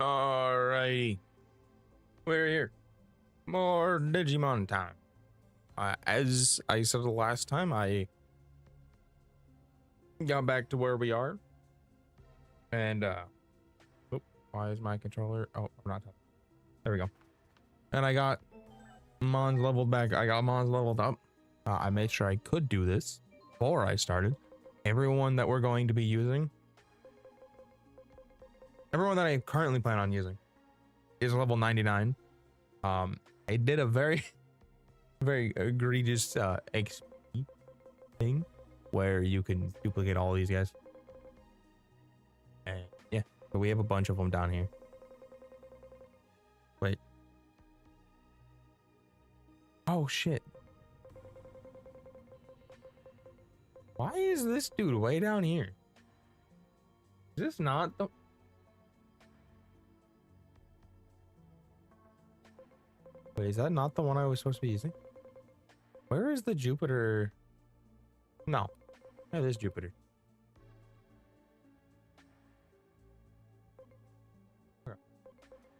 Alrighty, we're here. More Digimon time. As I said the last time, I got back to where we are, and why is my controller? Oh, I'm not. There we go. And I got Mons leveled back. I got Mons leveled up. I made sure I could do this before I started. Everyone that we're going to be using, everyone that I currently plan on using, is level 99. I did a very egregious XP thing where you can duplicate all these guys, and yeah, so we have a bunch of them down here. Wait, oh shit, why is this dude way down here? Is this not the... Wait, is that not the one I was supposed to be using? Where is the Jupiter? No. Yeah, there's Jupiter. Okay.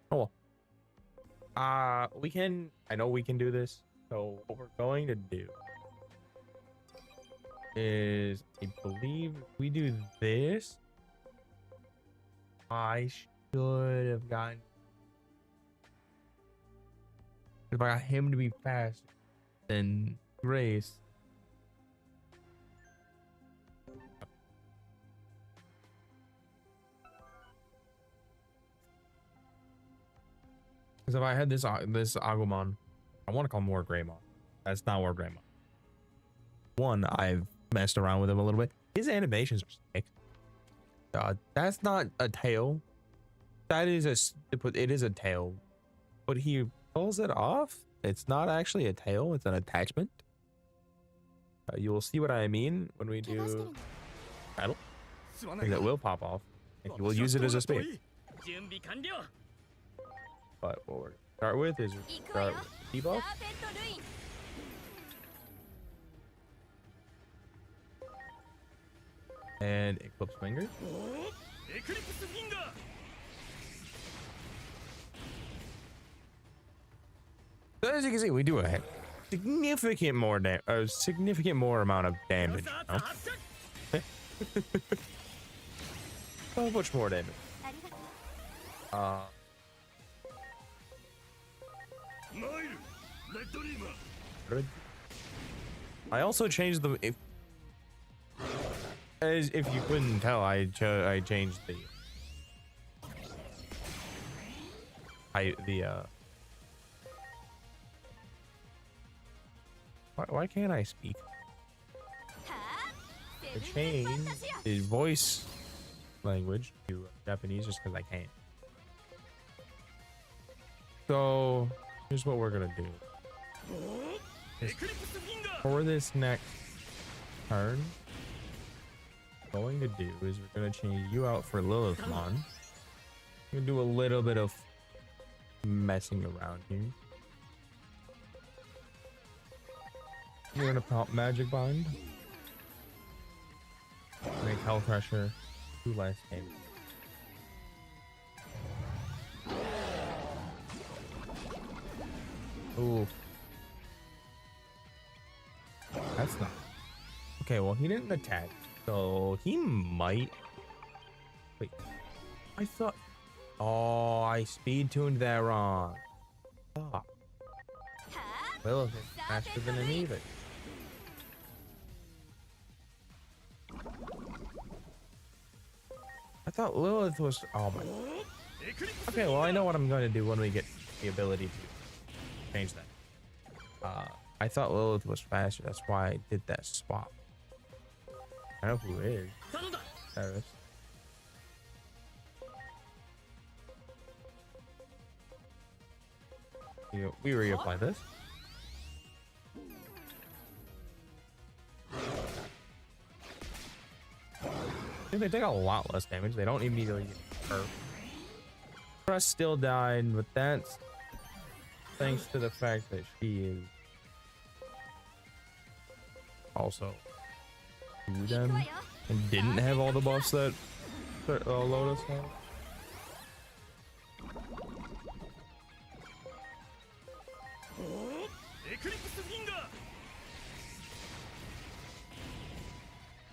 Oh well. We can... I know we can do this. So what we're going to do is, I believe if we do this, I should have gotten... If I got him to be fast, then Grace. Because if I had this Agumon, I want to call him War Greymon. That's not War Greymon. One, I've messed around with him a little bit. His animations are sick. That's not a tail. That is it is a tail, but he pulls it off. It's not actually a tail, it's an attachment. You will see what I mean when we do battle. That will pop off, and you will use it as a spade. But what we're start with is start with debuff. And Eclipse Finger. So as you can see, we do a significant more amount of damage. So much more damage. I also changed the... If you couldn't tell, I changed why can't I speak? I changed the voice language to Japanese just because I can. So here's what we're gonna do. For this next turn, what we're going to do is we're going to change you out for Lilithmon. We're going to do a little bit of messing around here. We're going to pop Magic Bind. Make Hell Crusher 2 less damage. Ooh. That's not... Okay, well, he didn't attack. So he might... Wait. I thought... Oh, I speed tuned that wrong. Oh. Lilith is faster than an even. I thought Lilith was... Oh my... Okay, well, I know what I'm going to do when we get the ability to change that. I thought Lilith was faster. That's why I did that swap. I know who is. Paris. We reapply this. I think they take a lot less damage. They don't immediately get hurt. Crust still died, but that's thanks to the fact that she is also them and didn't have all the buffs that Lotus had.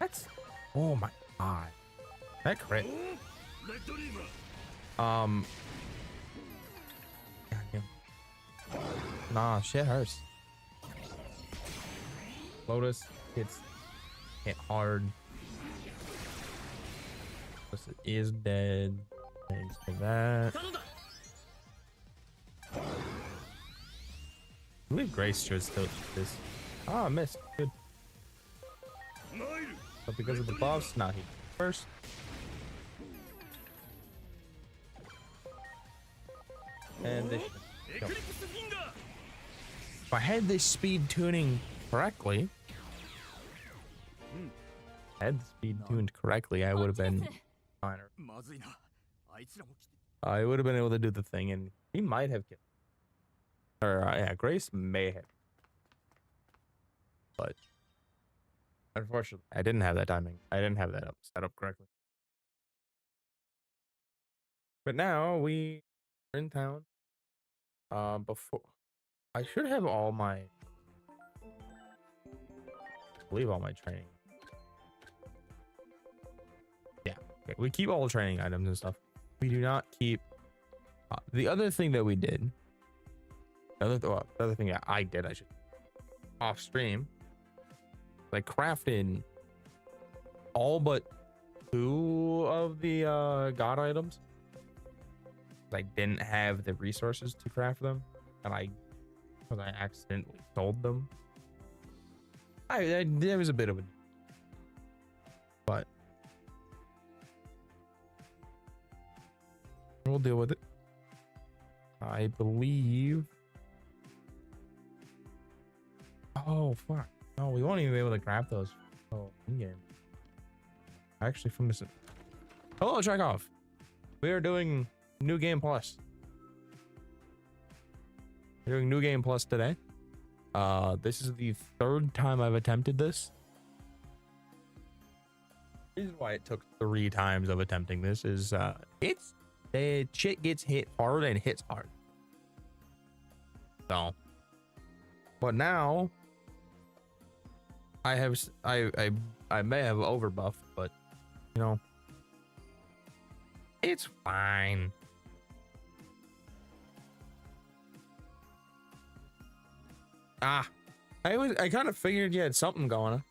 What? Oh my god. That crit. God damn. Nah, shit hurts. Lotus hits hit hard. Lotus is dead. Thanks for that. I believe Grace should still do this. Ah, I missed. Good. But because of the buffs, not he first. And this should go. If I had this speed tuning correctly, I would have been fine. I would have been able to do the thing, and he might have killed. Or yeah, Grace may have. But unfortunately, I didn't have that timing. I didn't have that set up correctly. But now we are in town. Before I should have all my, I believe all my training. Yeah, okay. We keep all the training items and stuff. We do not keep the other thing that we did. The other thing that I did, I should off stream. I crafted all but 2 of the god items. I didn't have the resources to craft them, and because I accidentally sold them. There was a bit of a, but we'll deal with it. I believe. Oh fuck! No, we won't even be able to grab those. Oh, in game. Actually, from this. Hello, Chekhov. We are doing New Game Plus. We're doing New Game Plus today. This is the 3rd time I've attempted this. The reason why it took 3 times of attempting this is the shit gets hit hard and hits hard. So, but now I may have overbuffed, but you know, it's fine. I kind of figured you had something going on.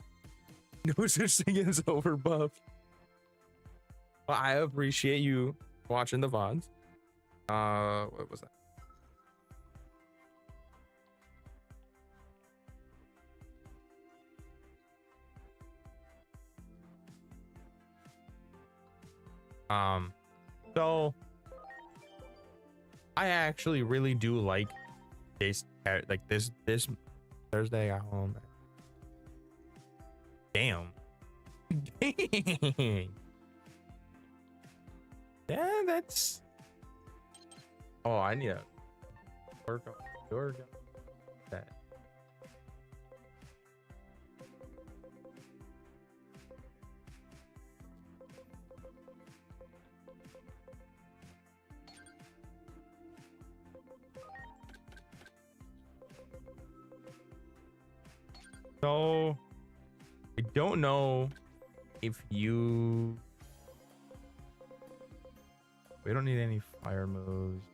No such thing as overbuff. Well, I appreciate you watching the VODs. What was that? So I actually really do like this Thursday at home. Damn. Dang. Yeah, that's. Oh, I need to work on that. So I don't know if you. We don't need any fire moves.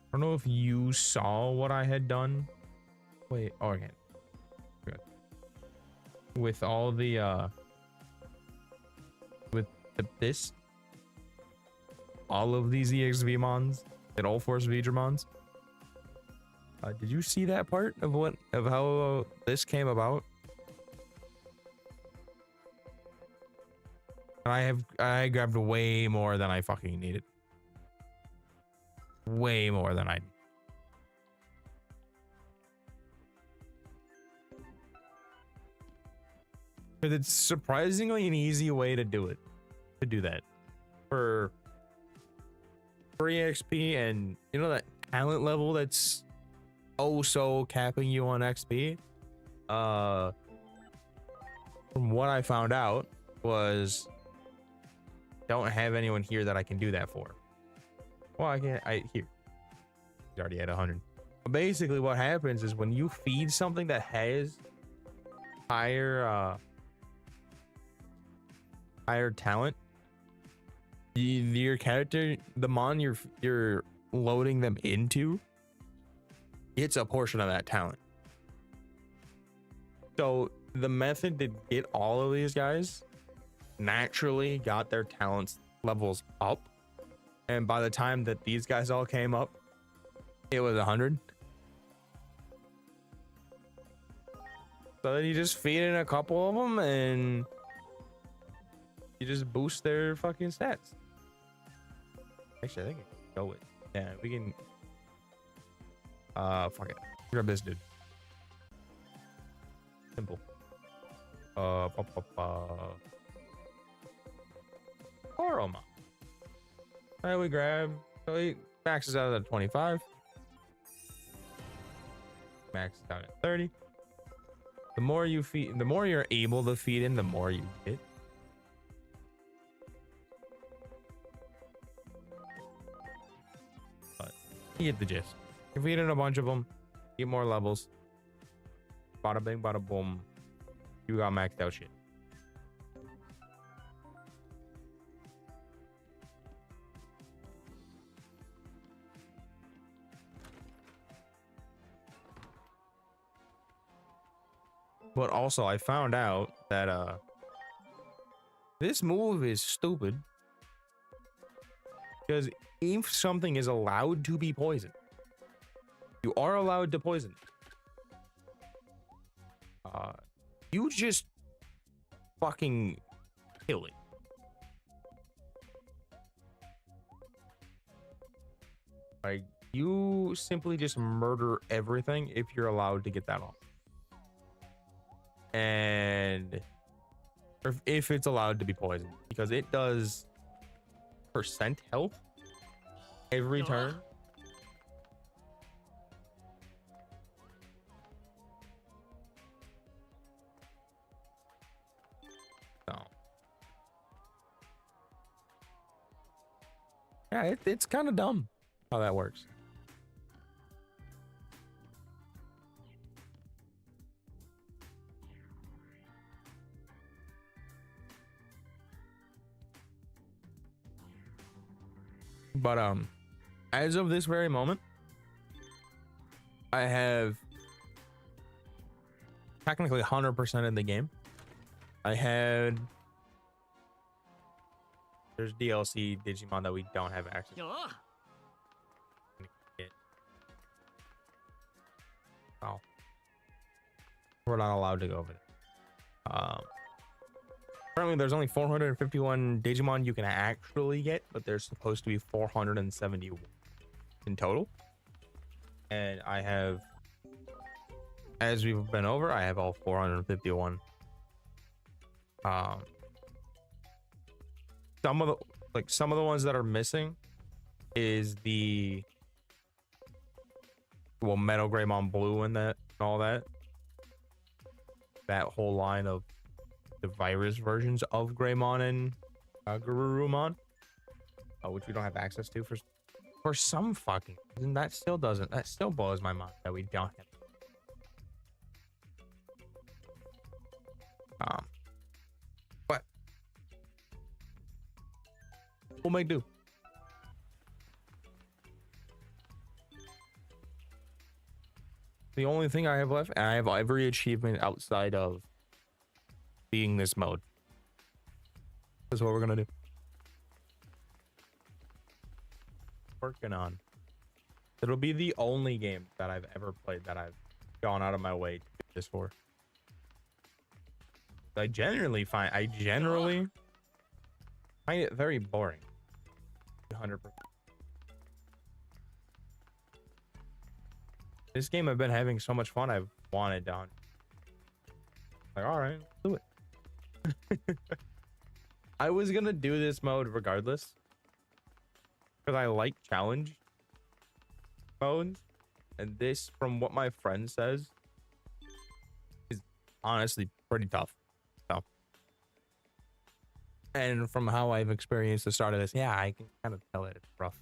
I don't know if you saw what I had done. Wait, oh, okay. Good. With all the all of these EXV mons and all Force Vidramons. Did you see that part of how this came about? I grabbed way more than I fucking needed. Way more than I need. Because it's surprisingly an easy way to do it. To do that. For free XP and you know that talent level that's oh so capping you on XP. From what I found out was don't have anyone here that I can do that for. Well, here. He's already at 100. Basically, what happens is when you feed something that has higher higher talent, your character, the mon you're loading them into, gets a portion of that talent. So the method to get all of these guys naturally got their talents levels up, and by the time that these guys all came up, it was 100. So then you just feed in a couple of them and you just boost their fucking stats. Actually, I think I can go with, yeah, we can fuck it, grab this dude. Simple. Oroma. Alright, we grab, so he maxes out at 25. Maxes out at 30. The more you feed, the more you're able to feed in, the more you get. But you get the gist. You feed in a bunch of them, get more levels. Bada bing, bada boom. You got maxed out shit. But also, I found out that this move is stupid because if something is allowed to be poisoned, you are allowed to poison it. You just fucking kill it. Like, you simply just murder everything if you're allowed to get that off. And if it's allowed to be poisoned, because it does percent health every turn. So yeah, it's kind of dumb how that works. But as of this very moment, I have technically 100% in the game. I had, there's DLC Digimon that we don't have access to. Oh, we're not allowed to go over there. Currently, there's only 451 Digimon you can actually get, but there's supposed to be 471 in total. And I have, as we've been over, I have all 451. Some of the ones that are missing is the, well, Metal Greymon Blue and that and all that. That whole line of the virus versions of Greymon and Garurumon, which we don't have access to for some fucking reason. That still blows my mind that we don't have. But we'll make do. The only thing I have left, and I have every achievement outside of being this mode. That's what we're gonna do. Working on. It'll be the only game that I've ever played that I've gone out of my way to do this for. I generally find it very boring. 100%. This game I've been having so much fun. I've wanted down. Like, all right, let's do it. I was gonna do this mode regardless because I like challenge modes, and this, from what my friend says, is honestly pretty tough. So, and from how I've experienced the start of this, yeah, I can kind of tell it it's rough.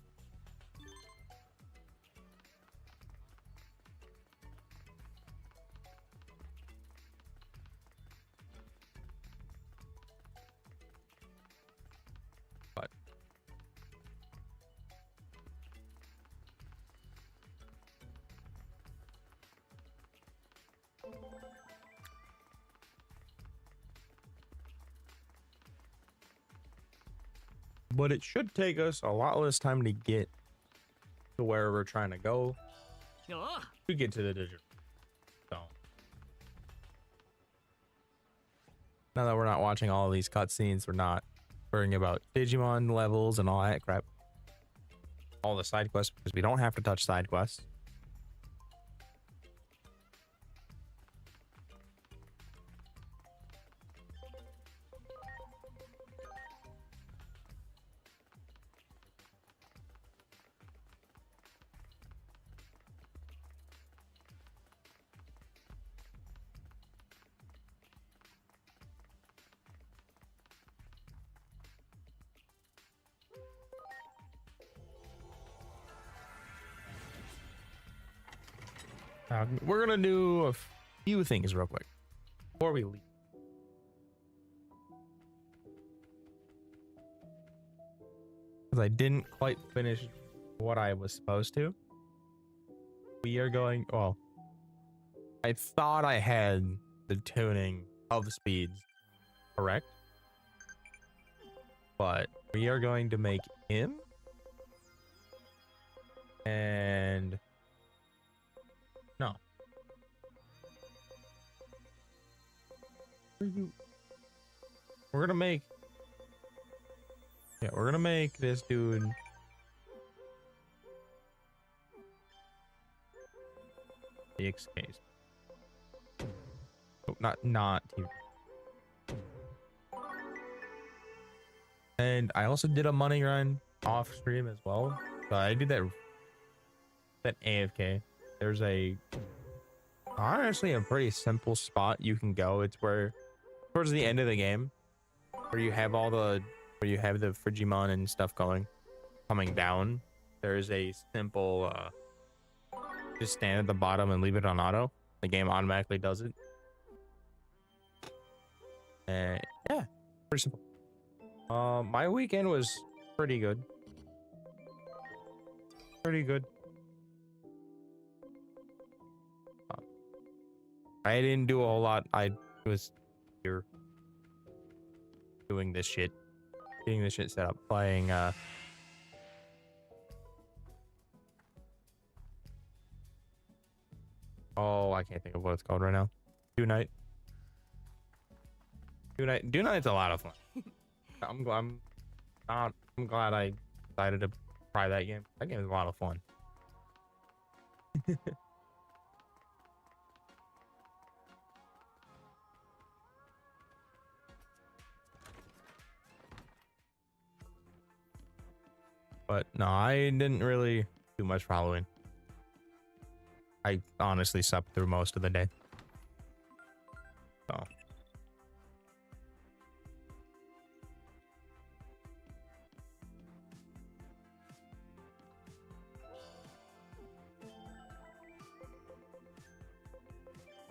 But it should take us a lot less time to get to where we're trying to go. To get to the digital. So now that we're not watching all of these cutscenes, we're not worrying about Digimon levels and all that crap. All the side quests, because we don't have to touch side quests. We're gonna do a few things real quick before we leave. Because I didn't quite finish what I was supposed to. We are going, well, I thought I had the tuning of the speeds correct, but we are going to make him and no. We're gonna make, yeah, we're gonna make this dude the XKs. Oh, not TV. And I also did a money run off stream as well. So I did that AFK. There's honestly a pretty simple spot you can go. It's where towards the end of the game where you have the Frigimon and stuff coming down. There's a simple just stand at the bottom and leave it on auto. The game automatically does it. And yeah, pretty simple. My weekend was pretty good. I didn't do a whole lot. I was here doing this shit, getting this shit set up, playing oh, I can't think of what it's called right now. Do Night's a lot of fun. I'm glad I decided to try that game. That game is a lot of fun. But no, I didn't really do much for Halloween. I honestly slept through most of the day. So.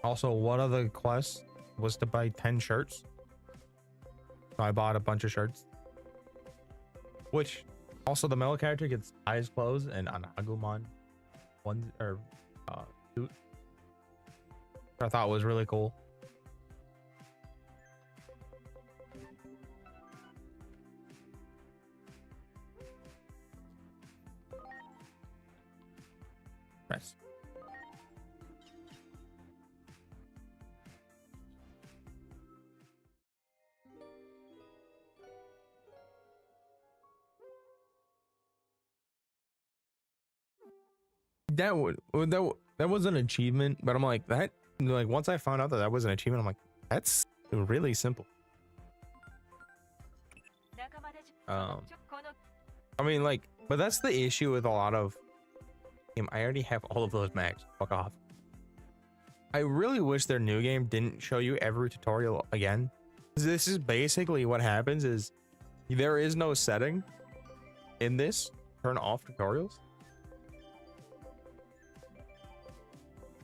Also, one of the quests was to buy 10 shirts. So I bought a bunch of shirts. Which, also the male character gets eyes closed and an Agumon one or suit. I thought was really cool. Nice. That was an achievement, but I'm like once I found out that was an achievement, I'm like, that's really simple. I mean, like, but that's the issue with a lot of game. I already have all of those mags. Fuck off. I really wish their new game didn't show you every tutorial again. This is basically what happens is there is no setting in this turn off tutorials.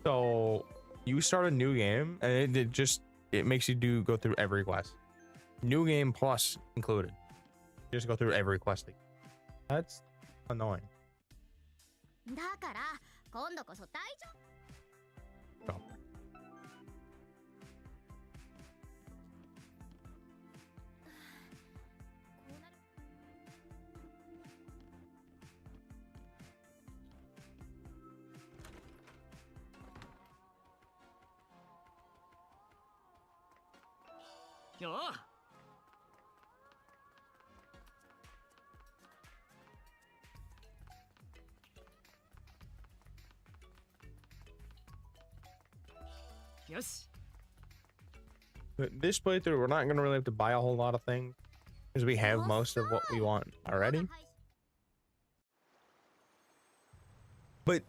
So you start a new game and it makes you go through every quest. New game plus included. You just go through every quest. That's annoying. So, よし。 But this playthrough, we're not gonna really have to buy a whole lot of things because we have most of what we want already. But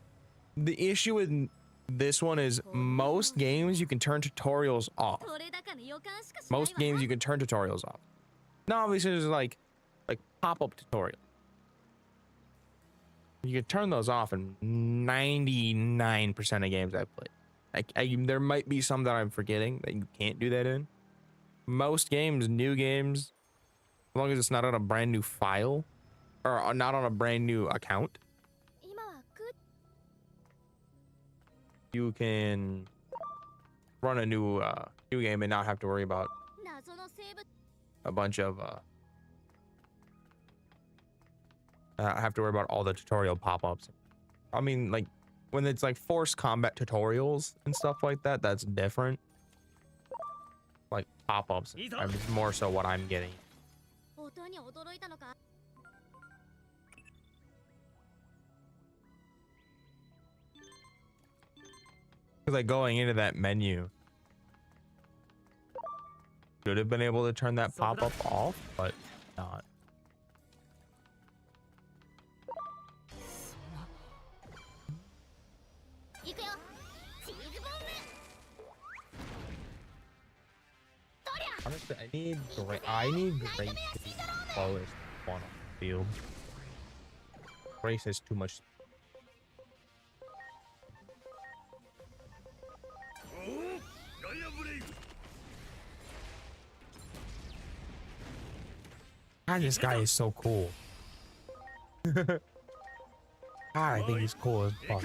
the issue with this one is most games you can turn tutorials off. Most games you can turn tutorials off. Now obviously there's like pop-up tutorial. You can turn those off in 99% of games I've played. There might be some that I'm forgetting that you can't do that in. Most games, new games, as long as it's not on a brand new file or not on a brand new account, you can run a new game and not have to worry about a bunch of have to worry about all the tutorial pop-ups. I mean, like when it's like forced combat tutorials and stuff like that, that's different. Like pop-ups are more so what I'm getting. Because like going into that menu, should have been able to turn that pop-up off, but not. Honestly, I need Grace to be the slowest one on the field. Grace has too much. God, this guy is so cool. God, I think he's cool as fuck.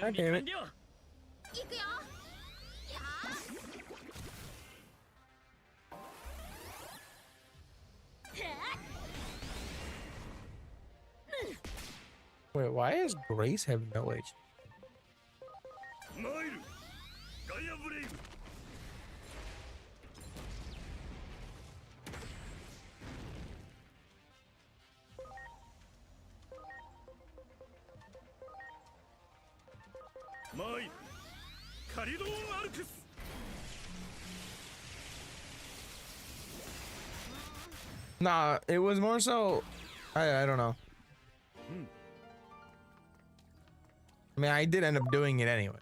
God damn it. Wait, why does Grace have no HP? Nah, it was more so I don't know. I mean, I did end up doing it anyway.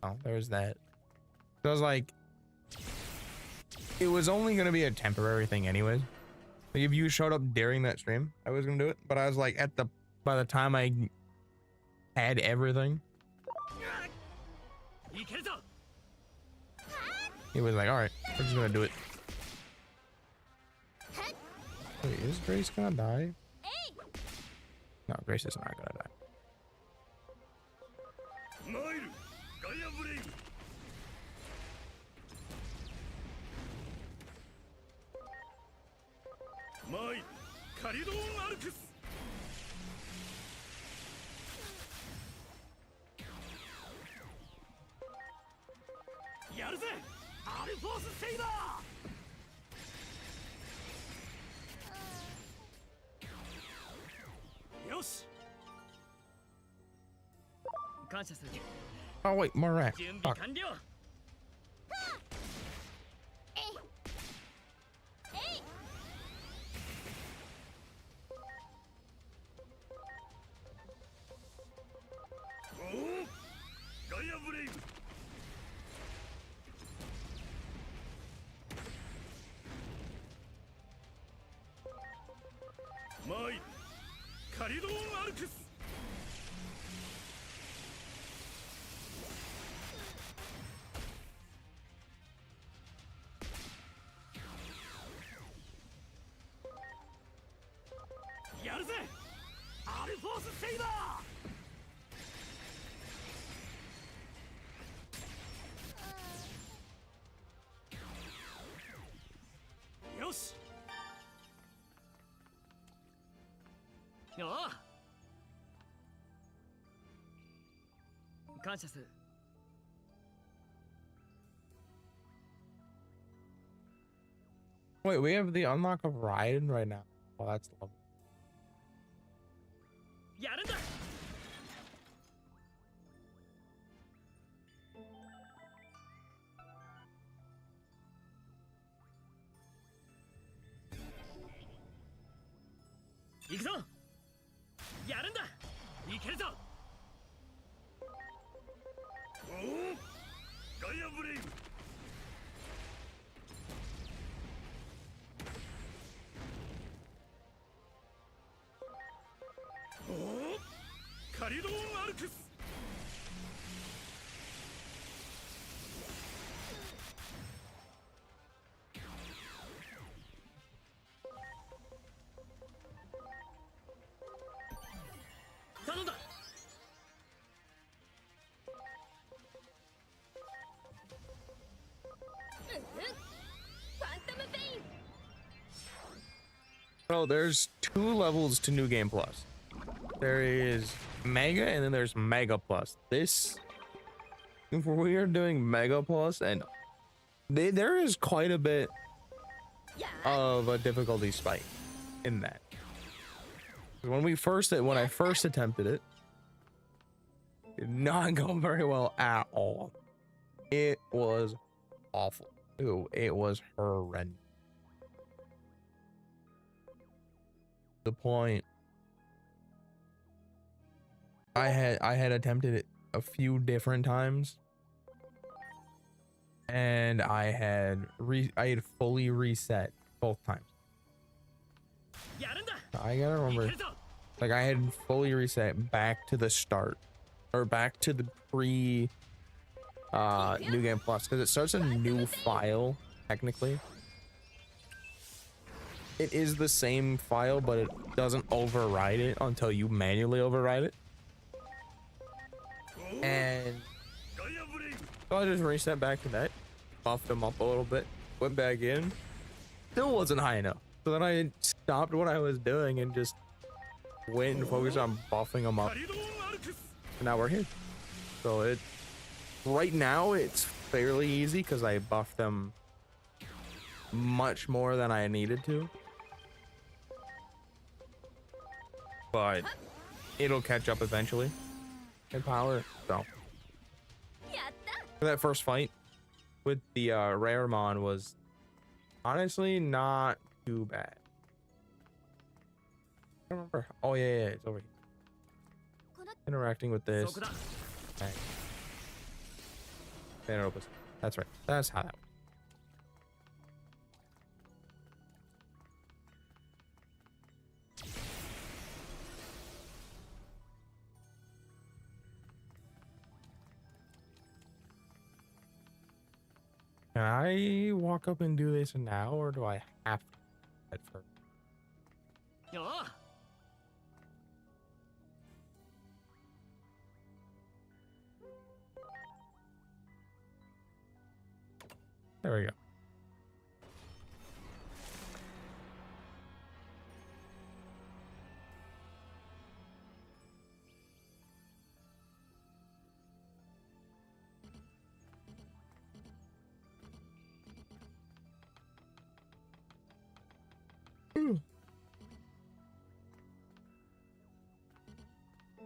Oh, there was that. So I was like, it was only gonna be a temporary thing anyways. Like if you showed up during that stream, I was gonna do it. But I was like, by the time I had everything, he was like, all right, we're just gonna do it. Wait, is Grace gonna die? No, Grace is not gonna die. アルフォースセイバーよし感謝する Oh wait, more rat. 準備 Fuck. 完了ガイアブレイブマイカリドーンアルクスやるぜアルフォースセイバーよしよあ感謝する Wait, we have the unlock of Raiden right now. Oh, that's lovely. やるんだ行くぞやるんだいけるぞおおガイアブレイブおおカリドーンアルクス頼んだSo there's 2 levels to New Game Plus. There is Mega and then there's Mega Plus. This, if we are doing Mega Plus, and there is quite a bit of a difficulty spike in that. When I first attempted it, did not go very well at all. It was awful. Ew, it was horrendous. The point I had attempted it a few different times, and I had fully reset both times. I gotta remember, like, I had fully reset back to the start, or back to the pre New Game Plus, because it starts a new file technically. It is the same file, but it doesn't override it until you manually override it. And so I just reset back to that, buffed them up a little bit, went back in, still wasn't high enough. So then I stopped what I was doing and just went and focused on buffing them up. And now we're here. So right now it's fairly easy because I buffed them much more than I needed to. But it'll catch up eventually in power. So that first fight with the Raremon was honestly not too bad. I don't remember. Oh yeah, it's over here. Interacting with this. Okay. Thanos. That's right. That's how that works. Can I walk up and do this now, or do I have to at first? There we go.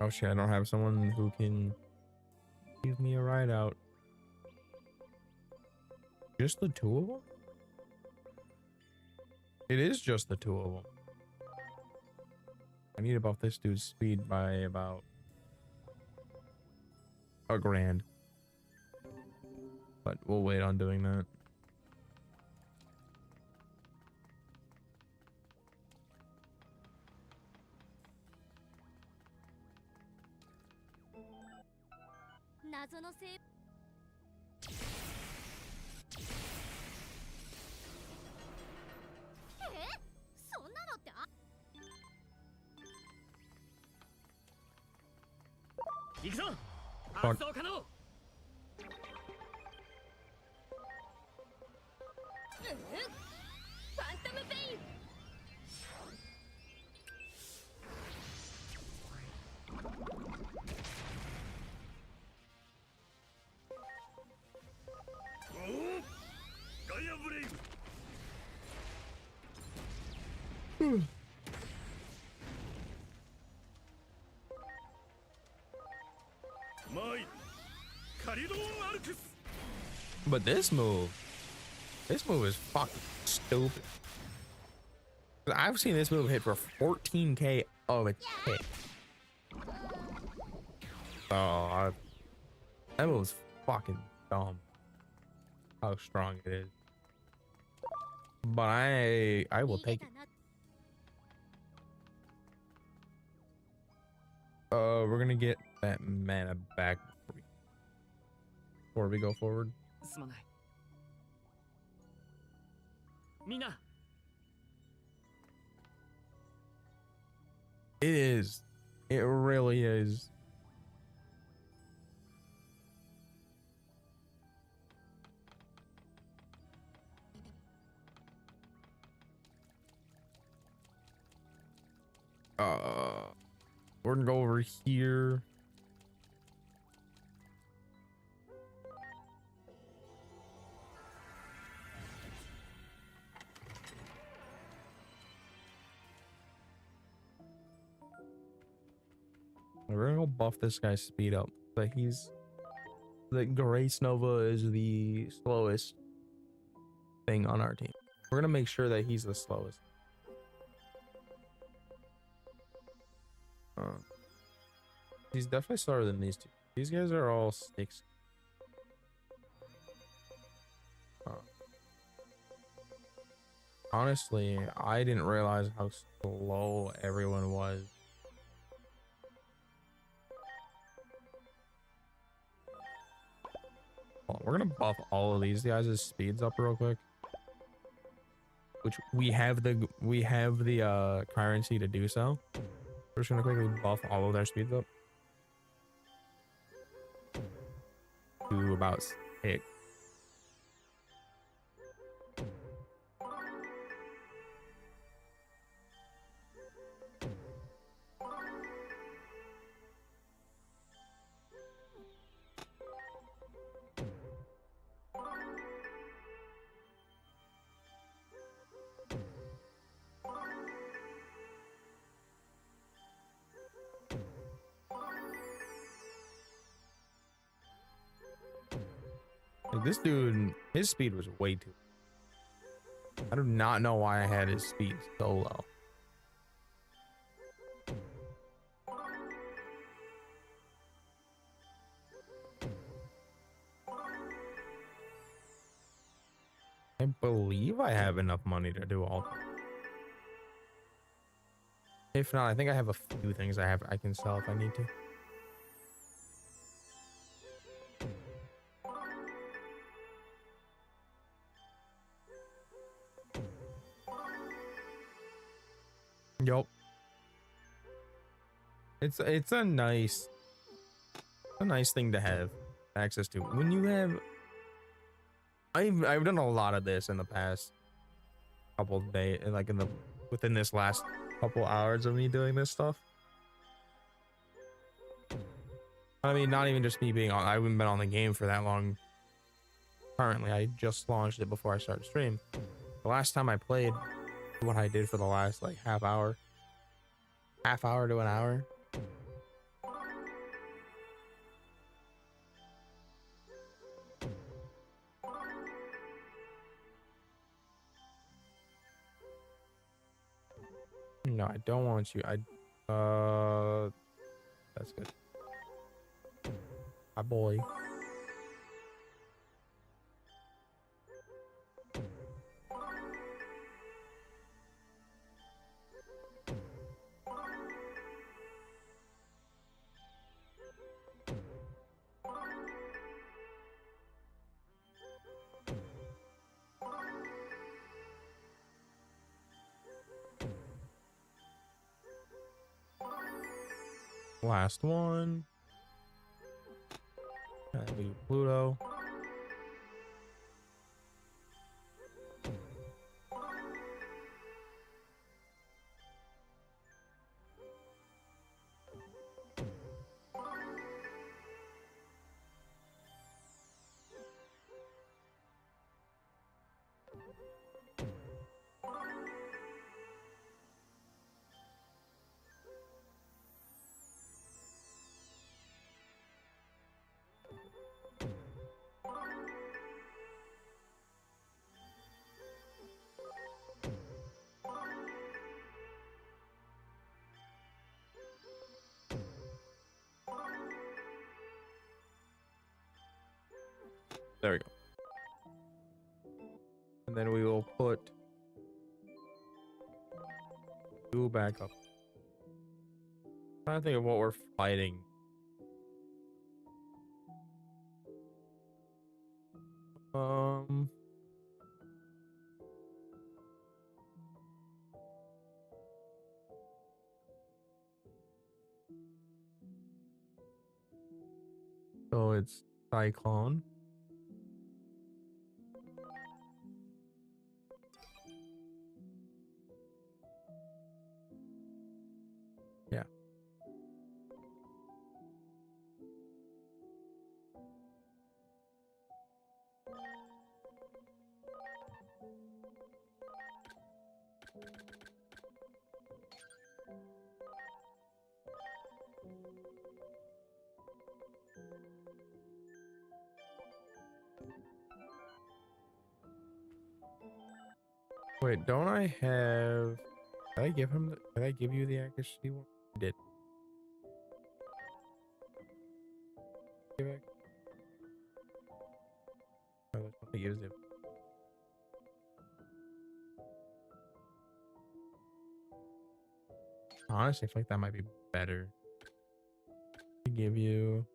Oh shit, I don't have someone who can give me a ride out. Just the two of them? It is just the two of them. I need to buff this dude's speed by about $1,000. But we'll wait on doing that. Fuck. But this move is fucking stupid. I've seen this move hit for 14k of a hit. Oh, that move's fucking dumb. How strong it is. But I will take it. We're gonna get that mana back before we go forward. It is. It really is. We're gonna go over here. We're gonna go buff this guy's speed up. But the Grace Nova is the slowest thing on our team. We're gonna make sure that he's the slowest. He's definitely slower than these two. These guys are all sticks. Honestly, I didn't realize how slow everyone was. We're gonna buff all of these guys' speeds up real quick. Which we have the currency to do so. We're just gonna quickly buff all of their speeds up to about 6. This dude, his speed was way too. I do not know why I had his speed so low. I believe I have enough money to do all. If not, I think I have a few things I can sell if I need to. Yup. It's a nice thing to have access to. When you have I've done a lot of this in the past couple of days, like within this last couple hours of me doing this stuff. I mean, not even just me being on, I haven't been on the game for that long. Currently, I just launched it before I started stream. The last time I played, what I did for the last like half hour to an hour, No, I don't want you. That's good. My boy. Last one. And we do Pluto. There we go. And then we will put you back up. I'm trying to think of what we're fighting. Um, so it's Cyclone. Yeah. Wait, don't I have? Did I give him? Did I give you the accuracy one? I did. Give it. Oh, there's nothing gives it. Honestly, I feel like that might be better. To give you.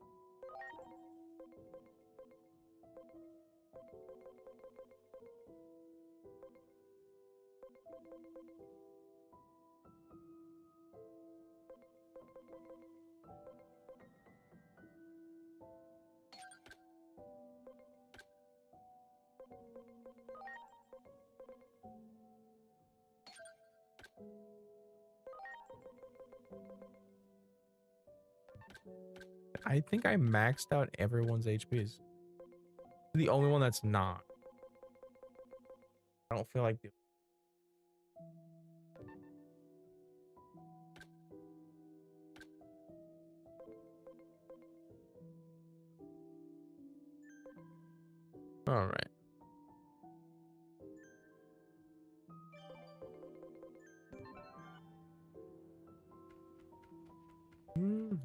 I think I maxed out everyone's HPs. The only one that's not. I don't feel like. All right. Mhm.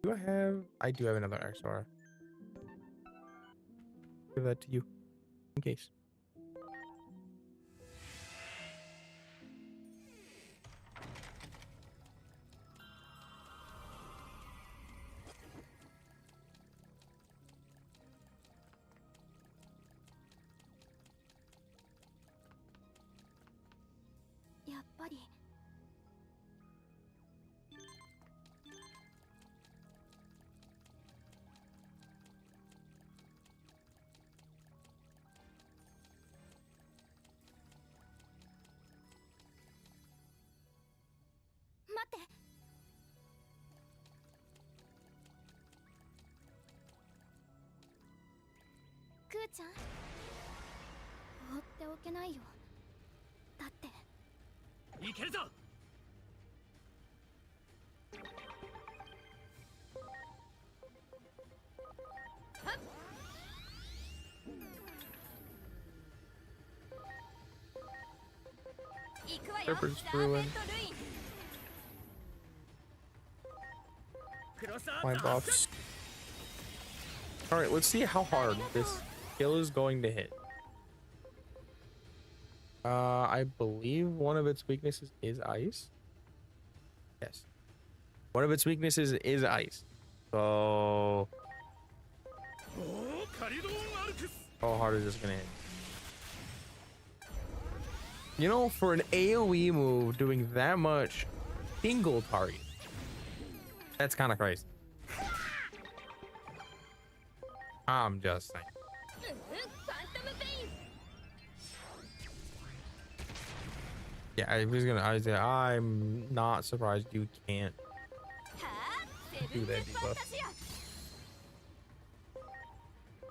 Do I have? I do have another XR. Give that to you, in case.いけるぞ。Surfer's ruined. クロスアー My ツ発射 buffs. All right, let's see how hard this skill is going to hit. I believe one of its weaknesses is ice. Yes. One of its weaknesses is ice. So おおカリドーンアルクス how hard is this gonna hit? You know, for an AoE move doing that much single target, that's kind of crazy. I'm just saying. Yeah, I'm not surprised you can't do that debuff.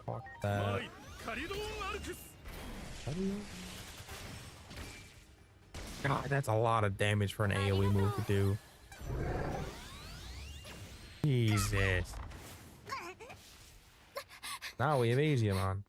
Fuck マ that. イカリドーンアルクス God, that's a lot of damage for an AoE move to do. Jesus. Now we have Asiamon.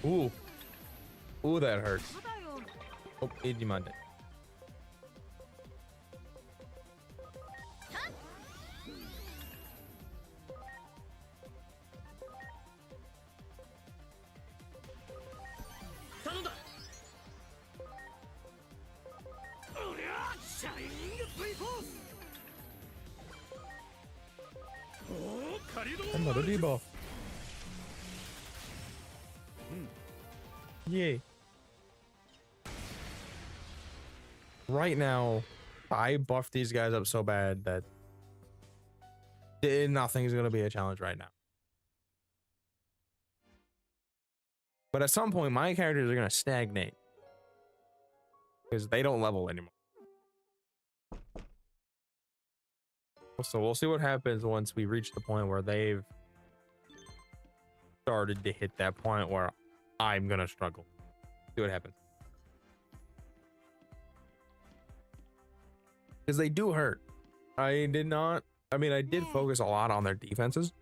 Ooh. Ooh, that hurts. Oh, Digimon did. Another debuff. Yay. Right now, I buffed these guys up so bad that nothing's going to be a challenge right now. But at some point, my characters are going to stagnate because they don't level anymore. So we'll see what happens once we reach the point where they've started to hit that point where I'm gonna struggle. See what happens. Because they do hurt. I did focus a lot on their defenses.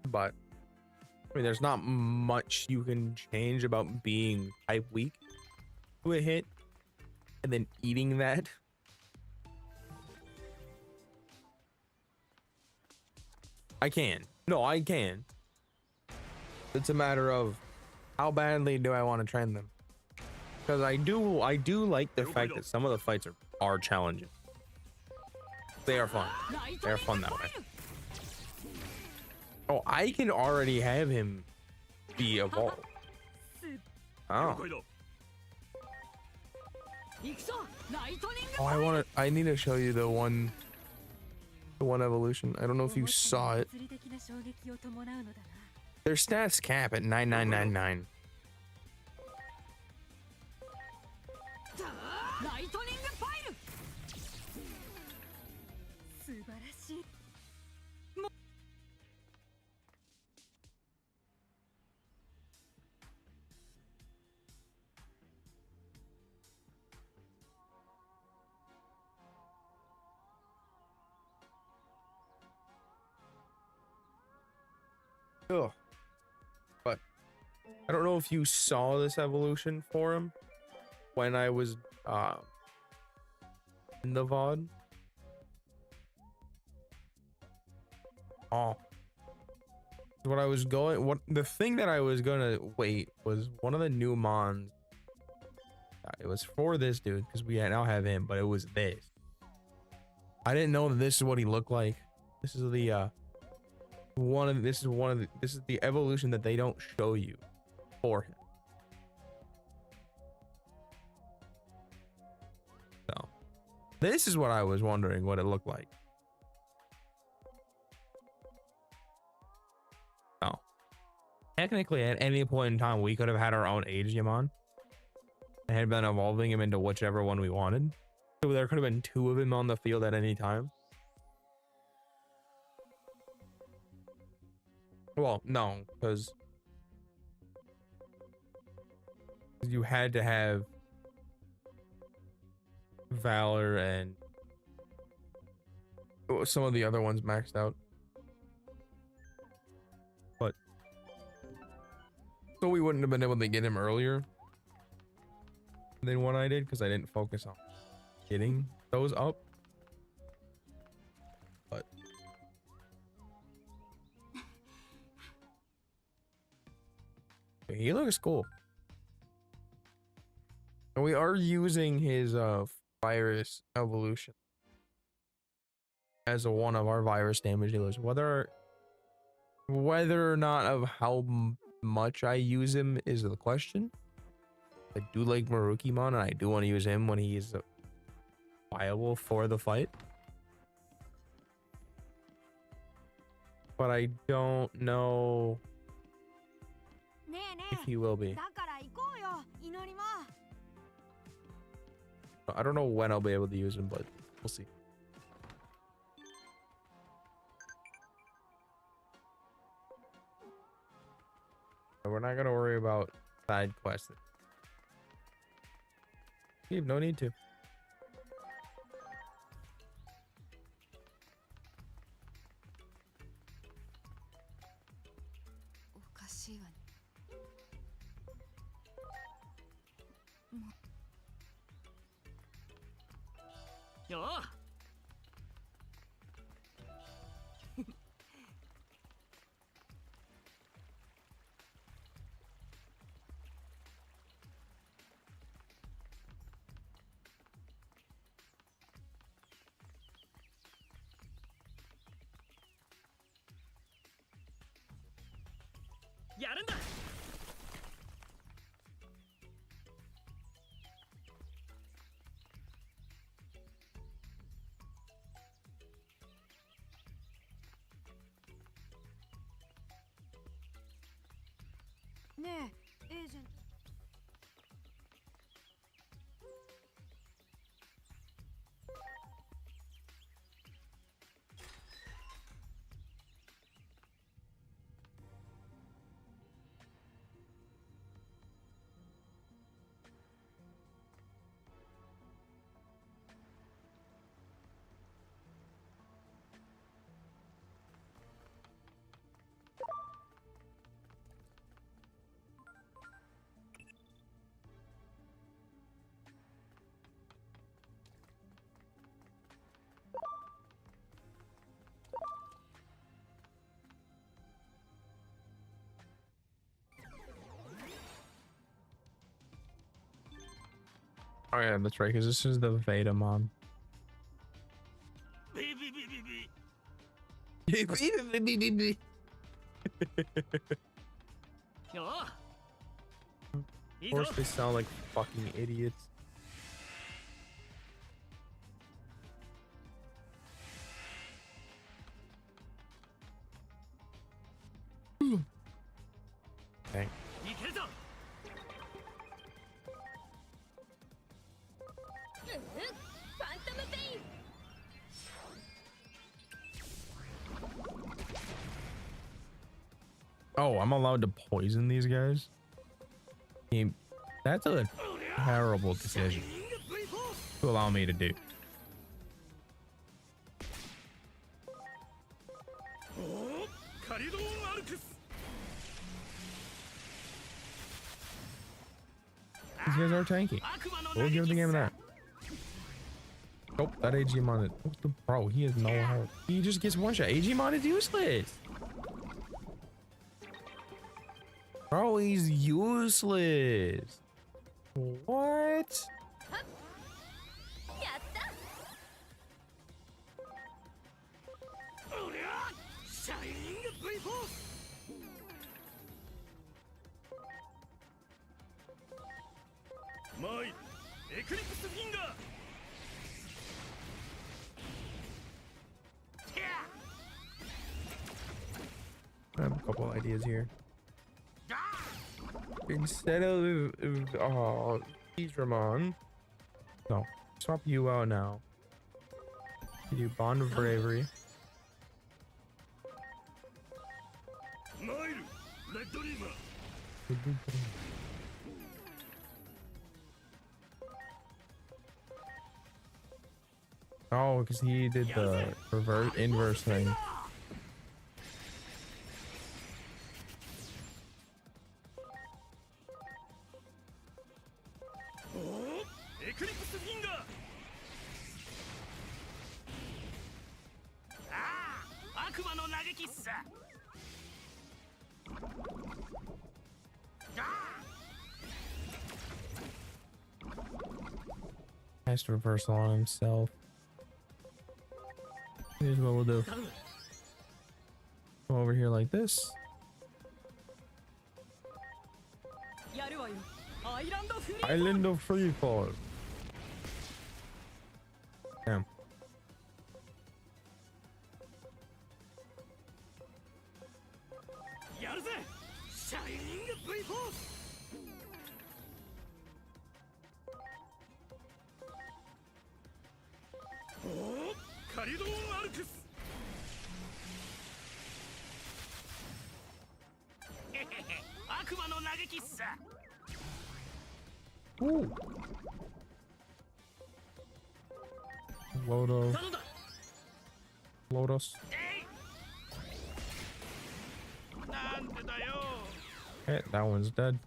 But I mean, there's not much you can change about being type weak to a hit and then eating that. I can. No, I can. It's a matter of how badly do I want to train them. Because I do like the fact that some of the fights are challenging. They are fun. They are fun that way. Oh, I can already have him be evolved. Oh. Oh, I need to show you the one evolution. I don't know if you saw it. Their stats cap at 9999. Ugh. But I don't know if you saw this evolution for him when I was in the VOD. Oh. The thing that I was gonna wait was one of the new mons. It was for this dude because we now have him, but it was this. I didn't know that this is what he looked like. This is the this is the evolution that they don't show you for him. So this is what I was wondering what it looked like. Oh, technically at any point in time we could have had our own Aegimon and had been evolving him into whichever one we wanted. So there could have been 2 of him on the field at any time. Well, no, because you had to have Valor and some of the other ones maxed out. But so we wouldn't have been able to get him earlier than what I did because I didn't focus on getting those up. But he looks cool. And we are using his virus evolution as one of our virus damage dealers. Whether or not of how much I use him is the question. I do like Marukimon, and I do want to use him when he's viable for the fight. But I don't know if he will be. I don't know when I'll be able to use him, but we'll see. We're not gonna worry about side quests. No need to. Yo. やるんだ。ねえ、エージェント。Oh yeah, that's right, because this is the Vetamon. Of course they sound like fucking idiots. Dang. Oh, I'm allowed to poison these guys? That's a terrible decision to allow me to do. These guys are tanky. We'll give the game that. Nope, that Aegimon is... Bro, he has no health. He just gets one shot. Aegimon is useless. Bro, he's useless. What? I have a couple ideas here. Instead of please, Ramon. No, swap you out now. You do Bond of Bravery. マイルレッドリーバー Oh, because he did the reverse inverse thing. おおエクリプスフィンガーああ悪魔の嘆きっさ Cast reversal on himself. Here's what we'll do. 頼む Come over here like this. やるわよアイランドフリー Island of Freefall. Damn. やるぜシャイニング V フォース おおカリドーンアルクス へへへ悪魔の嘆きっさ Ooh. Lodo. 頼んだ Lotus. なんでだよ Okay, that one's dead.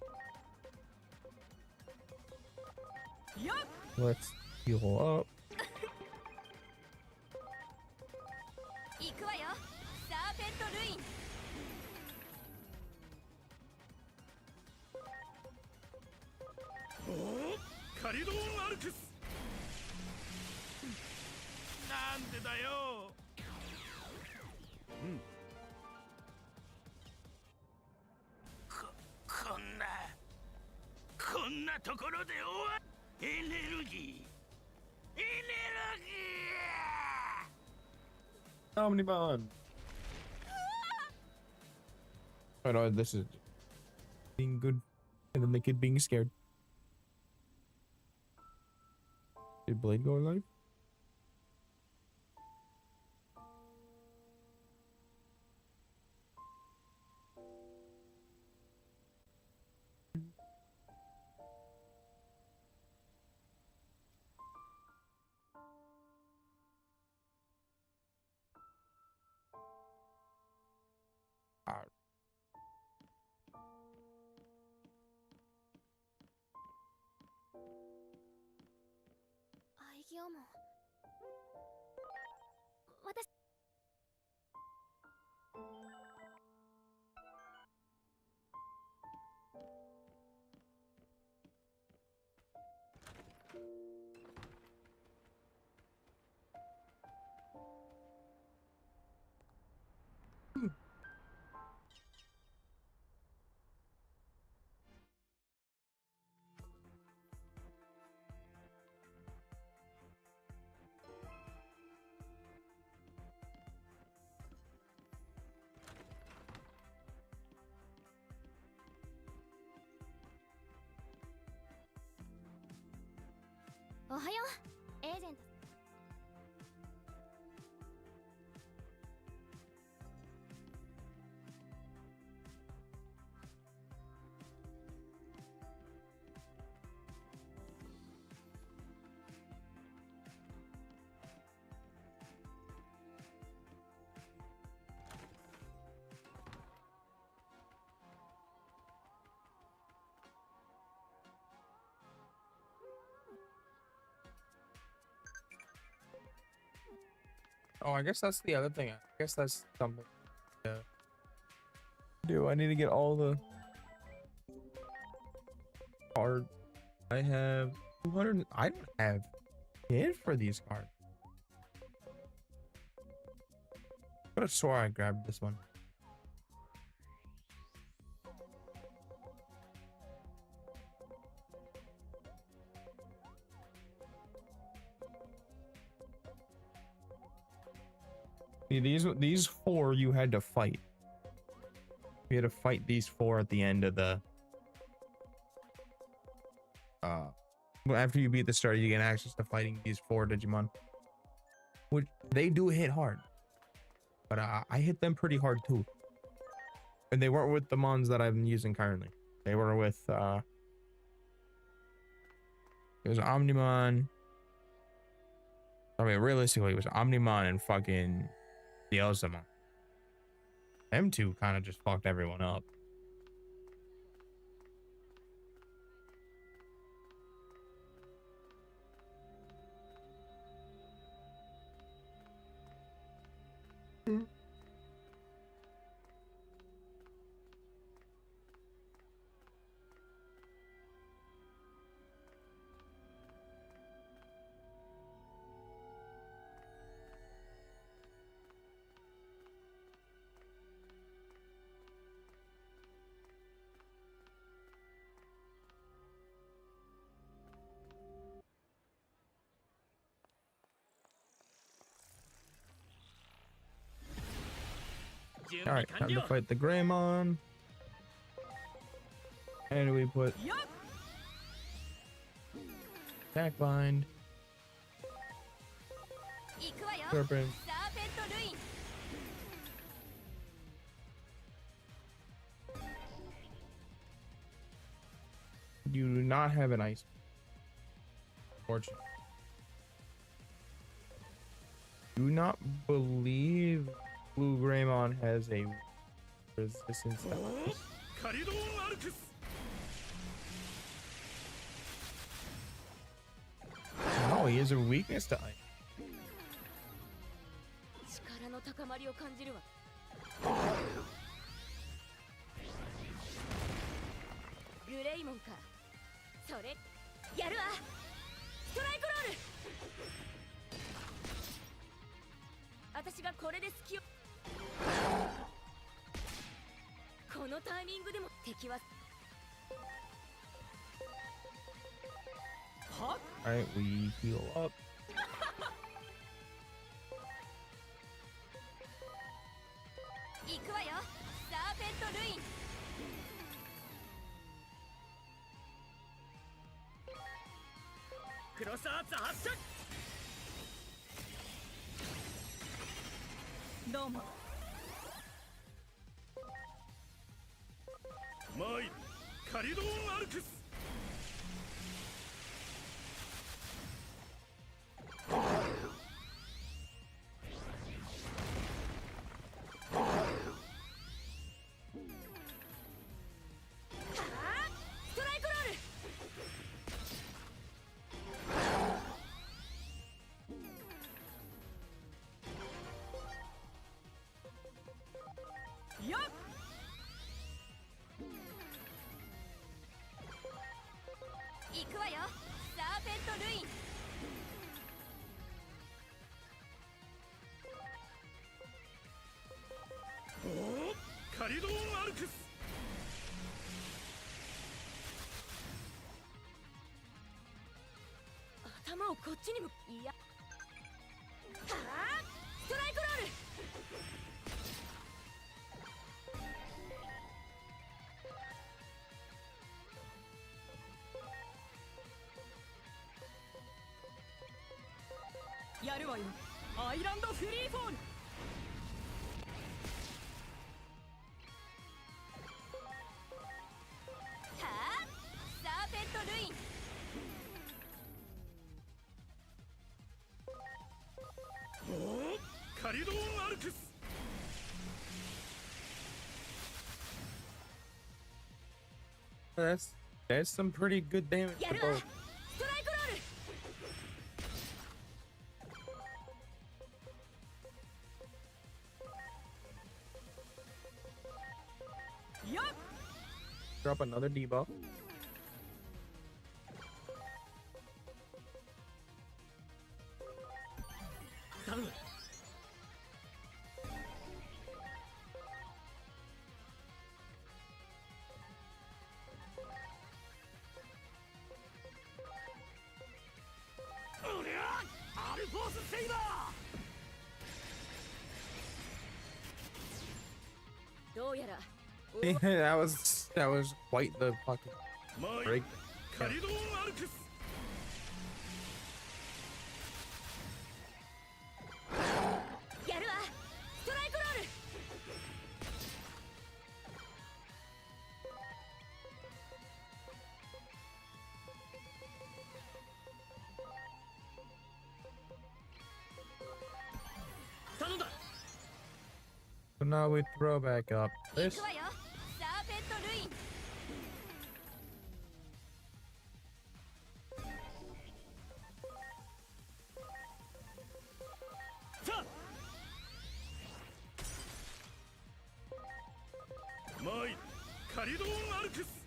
やっ Let's heal up. 行くわよサーペントルイン おおカリドーンアルクスなんでだよこんなところで終わエネルギーエネルギー Omnibon. Oh no, this is being good and then the kid being scared. Did Blade go live? Ah, アイギアモン私 おはようエージェント Oh, I guess that's the other thing. I guess that's something. Yeah. Do I need to get all the cards? I have 200. I don't have kid for these cards. I could have swore I grabbed this one. See, these four you had to fight. You had to fight these four at the end of the after you beat the star, you get access to fighting these 4 Digimon, which they do hit hard, but I hit them pretty hard too. And they weren't with the mons that I'm using currently. They were with it was Omnimon. I mean, realistically, it was Omnimon and fucking Dielzamon. Them two kind of just fucked everyone up. All right, time to fight the Greymon. And we put attack bind, 行くわよ serpent. サーペントルイン You do not have an ice. Fortunately. Do not believe Blue Greymon has a resistance to ice. カリドーンアルクス No, he has a weakness to ice. 力の高まりを感じるわグレイモンかそれやるわストライクロール私がこれで隙をこのタイミングでも敵はは Alright, we heal up. 行くわよサーペントルイン クロスアーツ発射どうもマイカリドーンアルクス ストライクロール よっ 行くわよサーペントルイン カリドーンアルクス 頭をこっちにもいやはあストライクロール やるわよアイランドフリーフォール はあサーペントルイン カリドーンアルクス That's some pretty good damage や for るわ both. ストライクロール よっ Drop another debuff. 頼む おりゃアルフォースセイバどうやら that was quite the fucking ーマイ break. カリドーンアルクスやるわストライクロール頼んだ So now we throw back up 行 this. くわよサーペントルインさあマイカリドーンアルクス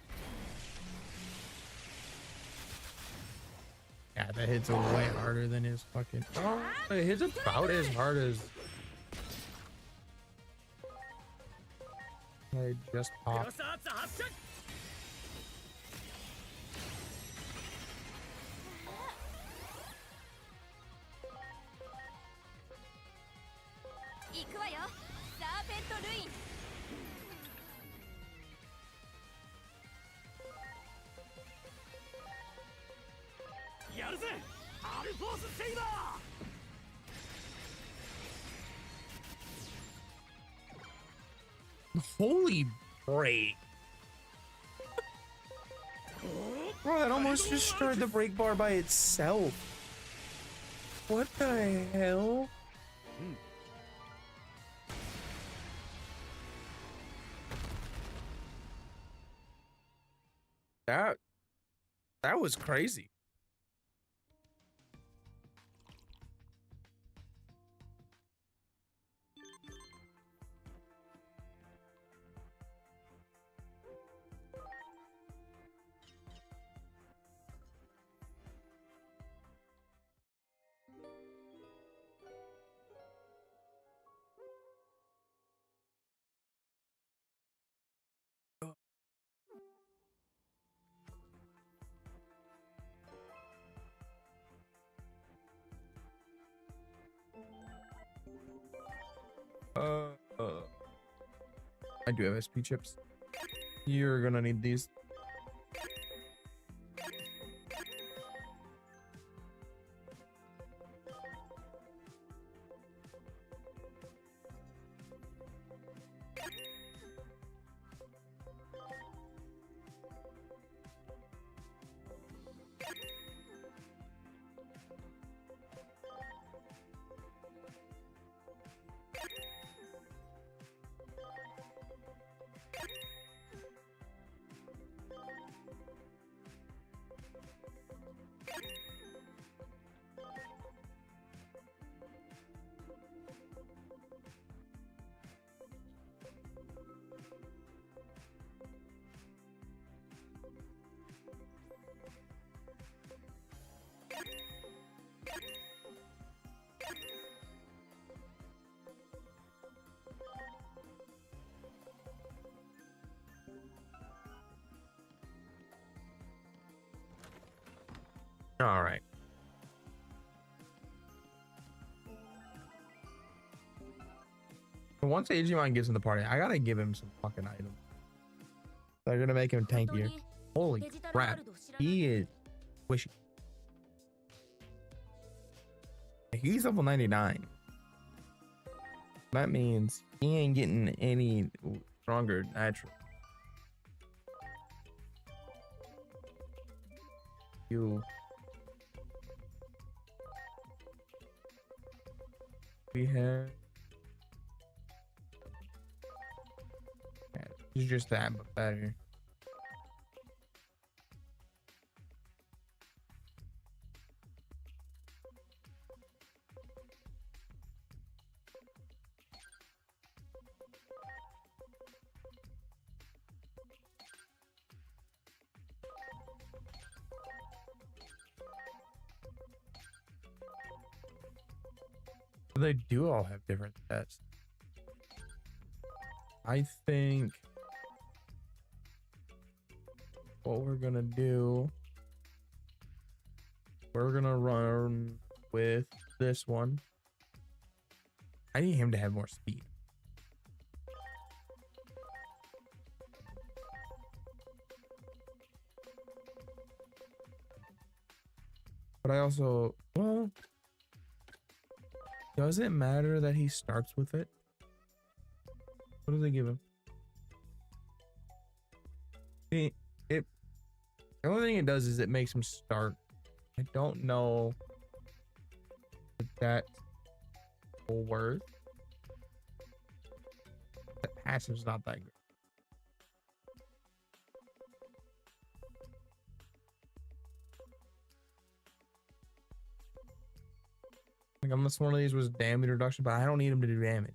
Yeah, that hits way harder than his fucking. Oh, it hits about as hard as. I just ク popped. ロスアーツ発射行くわよサーペントルインやるぜアルフォースセイバー Holy break. Bro, that almost destroyed the brake bar by itself. What the hell? That was crazy. I do have SP chips. You're gonna need these. All right. Once Agumon gets in the party, I gotta give him some fucking items. They're gonna make him 本当 tankier. に Holy デジタルワー crap. ルド知らない He is wishy. He's level 99. That means he ain't getting any stronger naturally. You. We have. Yeah, it's just that, but better. They do all have different stats. I think what we're gonna do, we're gonna run with this one. I need him to have more speed. But I also, well, does it matter that he starts with it? What do they give him? It the only thing it does is it makes him start. I don't know if that's worth. The passive's not that good. Like, unless one of these was damage reduction, but I don't need him to do damage.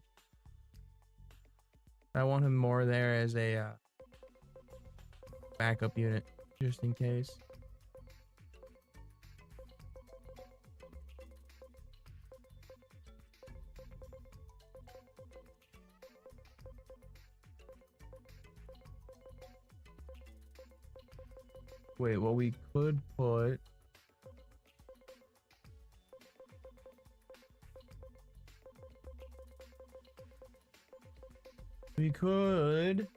I want him more there as a backup unit, just in case. Wait, well, we could put... We could...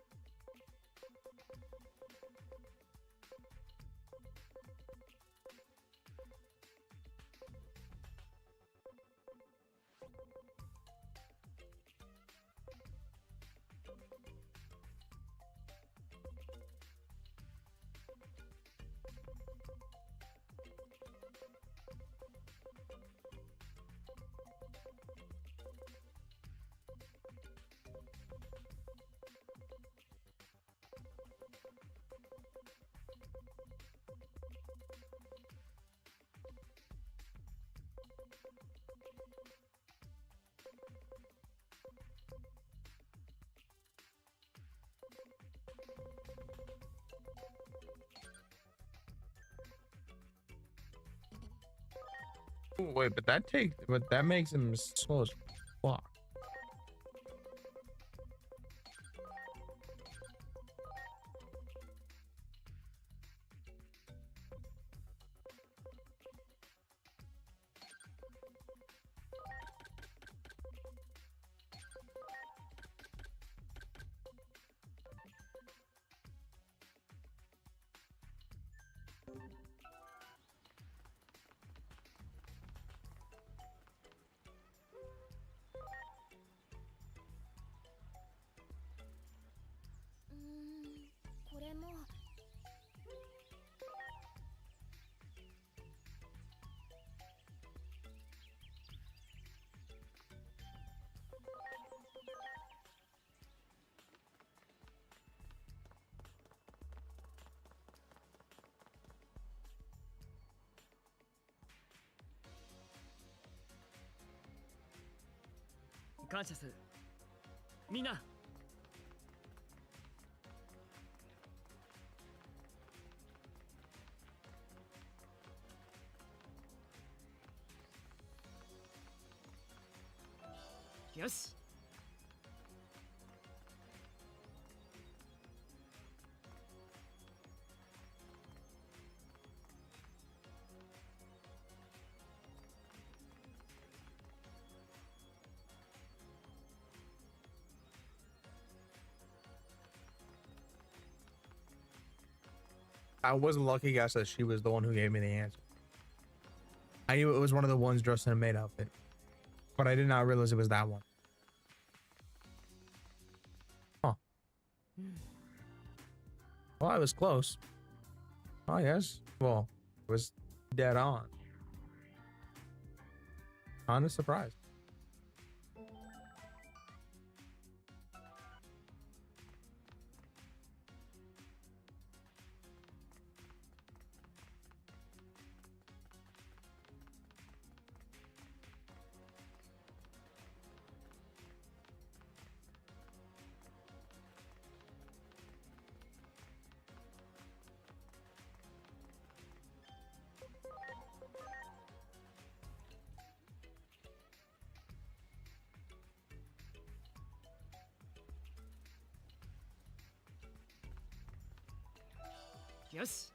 Wait, but that makes him slow as fuck. Yes. I wasn't lucky, guys, that she was the one who gave me the answer. I knew it was one of the ones dressed in a maid outfit, but I did not realize it was that one. Huh. Well, I was close. I guess. Well, it was dead on. Kind of surprised.よし。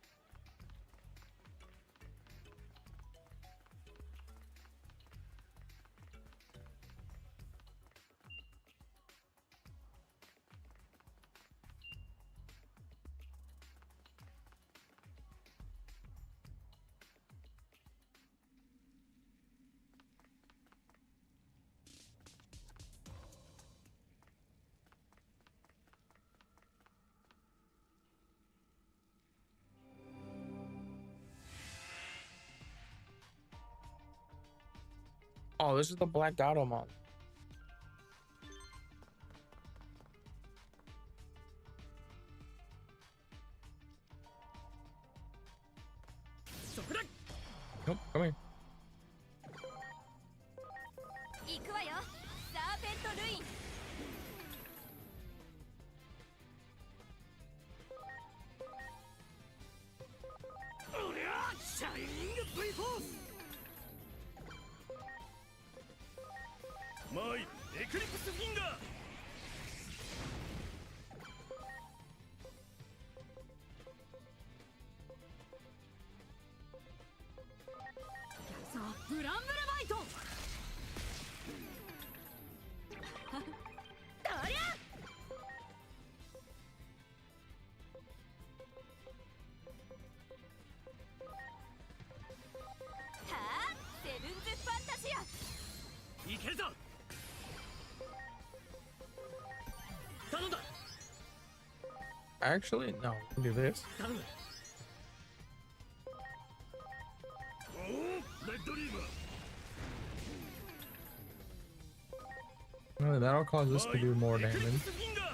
Oh, this is the Black Gatomon. そこだ Nope, come here. 行くわよサーペントルイン おりゃシャイニング V フォースマイエクリプスフィンガー さあブランブルバイトどりゃはあセブンズファンタジアいけるぞ頼んだ Actually, no. We can do this. 頼むおおレッドリーバー Oh, that'll cause us to do more エクリプ damage. スフィンガー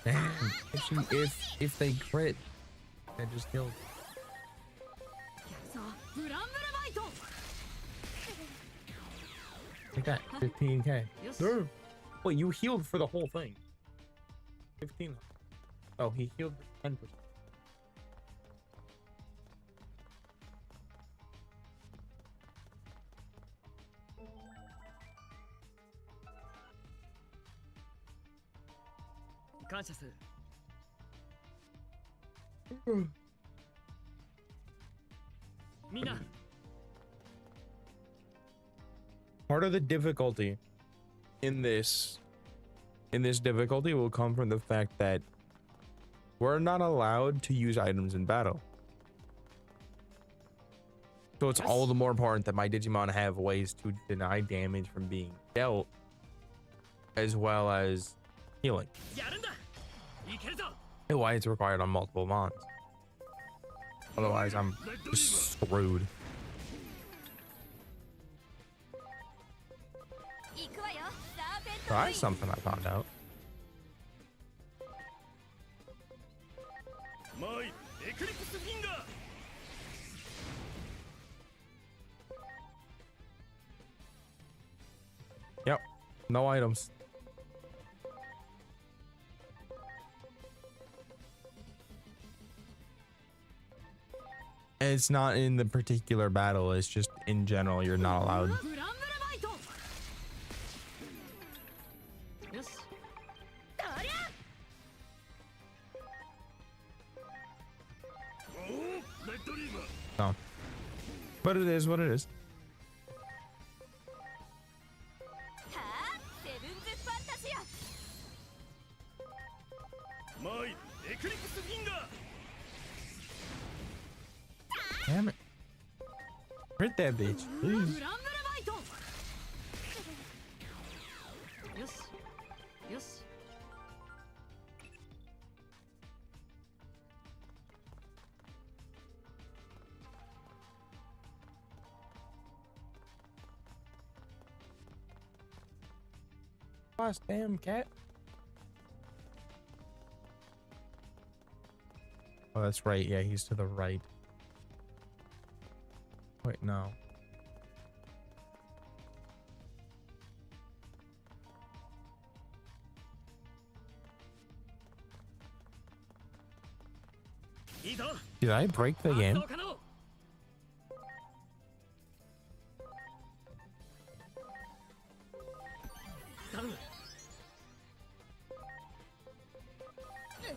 Damn. If they crit, they just killed. さあブランブルバイト Like that. 15k. よし Sure. Wait, you healed for the whole thing. 15. Oh, he healed for 10%. Thank 感謝する みんな Part of the difficulty in this difficulty will come from the fact that we're not allowed to use items in battle. So it's all the more important that my Digimon have ways to deny damage from being dealt, as well as healing. やるんだいけるぞ And why it's required on multiple mons. Otherwise, I'm レッドリー just screwed. 行くわよサーペント Try ルイン something I found out. バーマイエクリプスフィンガー Yep, no items. It's not in the particular battle, it's just in general, you're not allowed. ブランブルバイトよしどりゃおおレッドリーバー No. But it is what it is. はあセブンズファンタジアマイエクリプスフィンガー Damn it. Crit that bitch, ブ please. ランブルバイトよしよし Gosh, damn cat. Oh, that's right. Yeah, he's to the right. Wait, no.いいぞ Did I break the 発 game? 動可能頼む ファン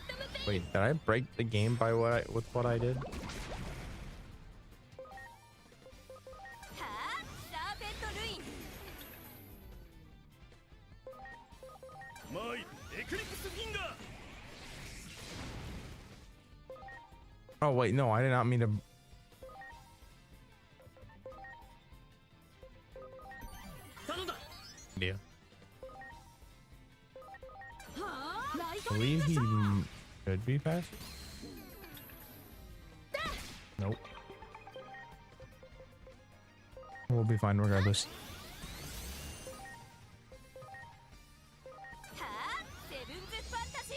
トムペイ Wait, did I break the game by with what I did? はあサーペントルイン マイエクリプスフィンガー Oh wait, no, I did not mean to. 頼んだ Idea. はあライ I トニン believe グ he ショー should be fast. Nope. We'll be fine regardless. はあセブンズファンタジ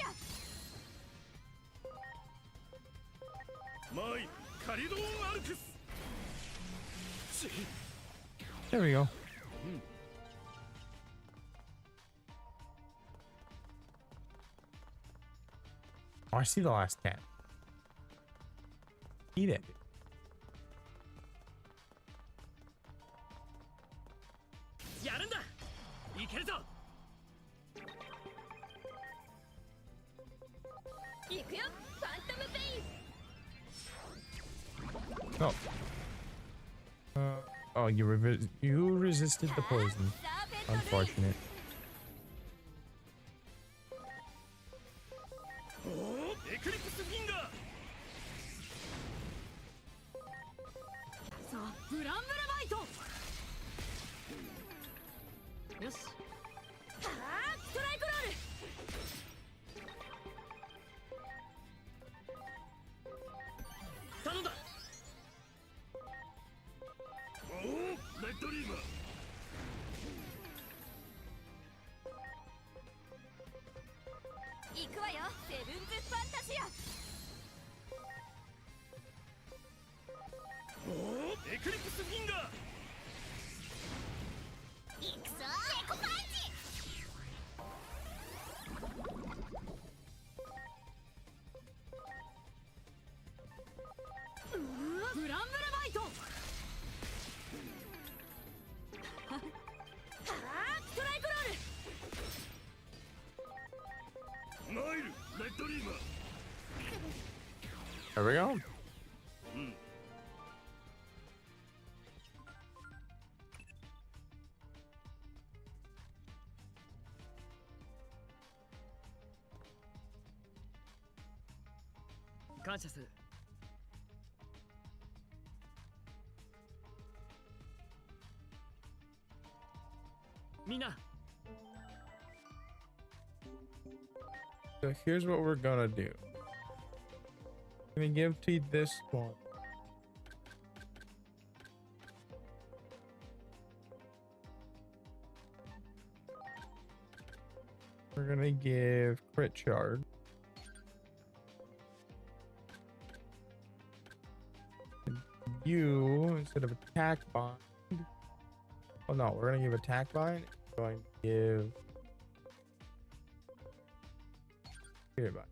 アマイカリドーンアルクスち There we go. Oh, I see the last cat. Eat it. やるんだいけるぞ行くよファントムペイン Oh. Oh, you resisted the poison. サーペントレイン Unfortunate. おおエクリプスフィンガーさあブランブルバイトよしはあストライクロール頼んだおおレッドリーバー行くわよセブンズファンタジアおおエクリプスフィンガー行くぞエコパンチブランブルバイトはあストライクロールマイルレッドリーバー There we go. 感謝するみんな So here's what we're gonna do. I'm gonna give to this one. We're gonna give crit shard. And you, instead of attack bind. Oh no, we're gonna give attack bind. We're going to give spirit bind.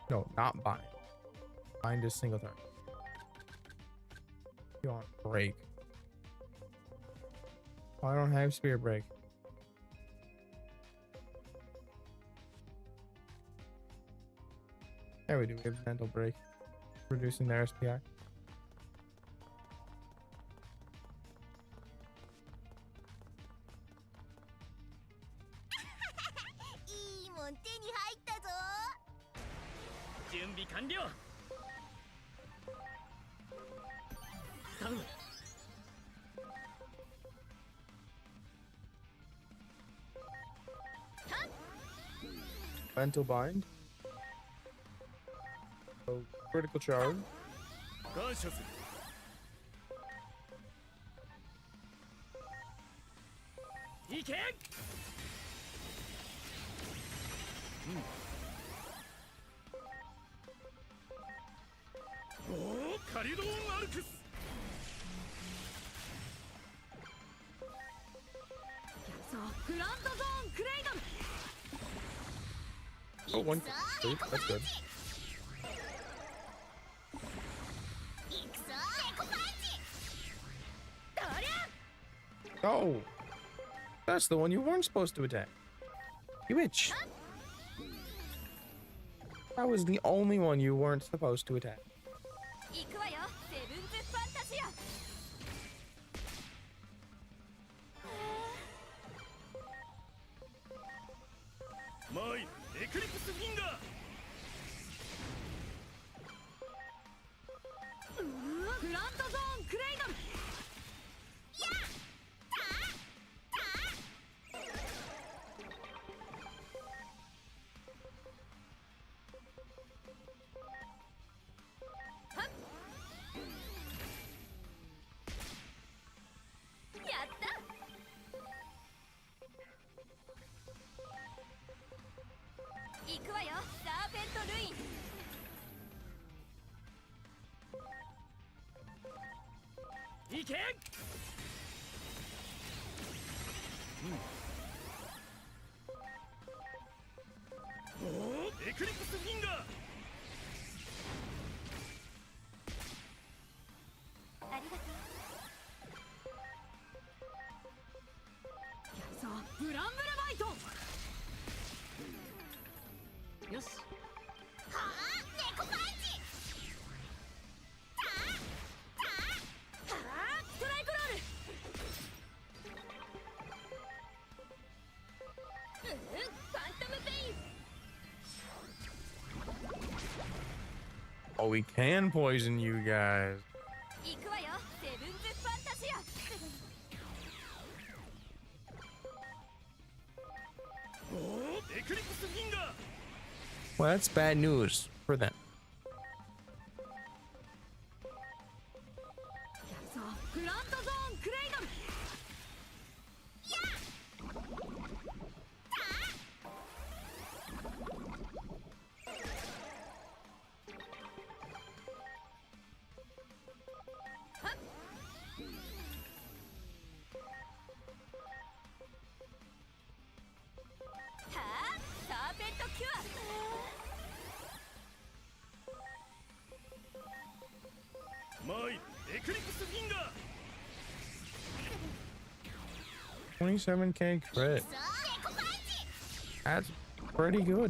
No, not bind. Bind is single turn. You want break? Oh, I don't have spirit break. There we do. We have mental break, reducing their SPI. いいもん手に入ったぞ準備完了頼む Mental bind. So critical charge. 感謝するいけおおカリドーンアルクス さあグランドゾーンクレイドン Oh, one. Three. That's good. 行くぞエコパンチどりゃ Oh, that's the one you weren't supposed to attack. You bitch. That was the only one you weren't supposed to attack. 行くわよセブンズファンタジアマイエクリプスフィンガーグランドゾーンクレイドンやっいけ。おお、エクリプスフィンガー。ありがとう。やるぞブランブルバイト。よし。はあ、猫パンチ。ストライクロール。ファントムペイン。 Oh, we can poison you guys. 行くわよ、セブンズファンタジア。おお、エクリプスフィンガー。 Well, that's bad news for them. やるぞグランドゾーンクレイドル。はあ、サーペントキュア。マイエクリプスフィンガー。 27k crit. そう、猫パンチ。 That's pretty good. やる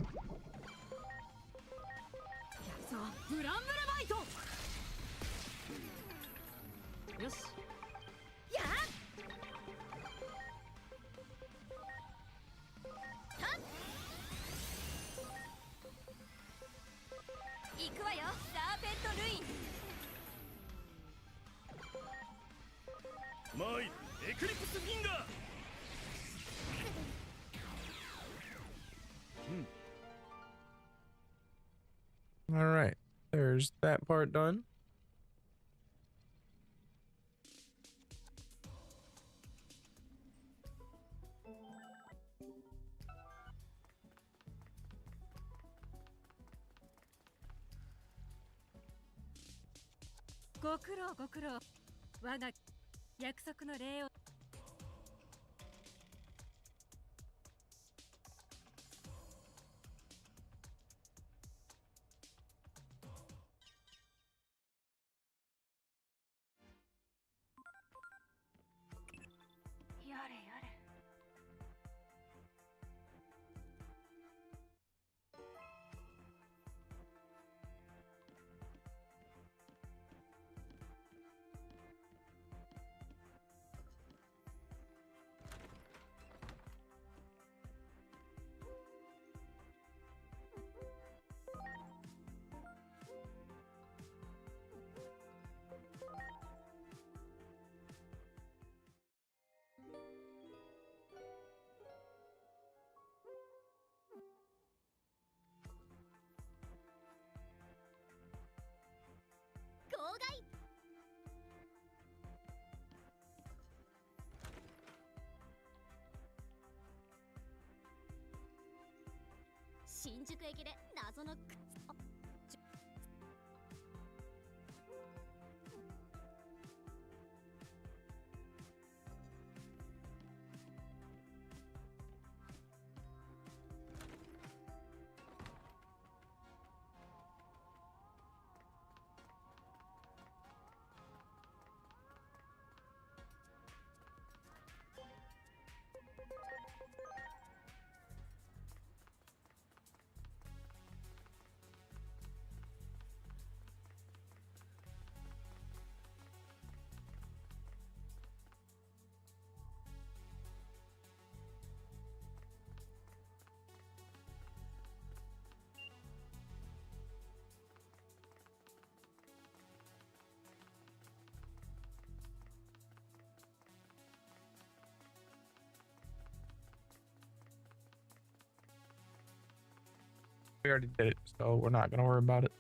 ぞブランブルバイト。よし。やっ。はっ。行くわよ、サーペントルイン。マイエクリプスフィンガー。 All right, there's that part done.「ご苦労ご苦労。我が約束の礼を。やれやれ。号外。新宿駅で謎の靴。We already did it, so we're not gonna worry about it.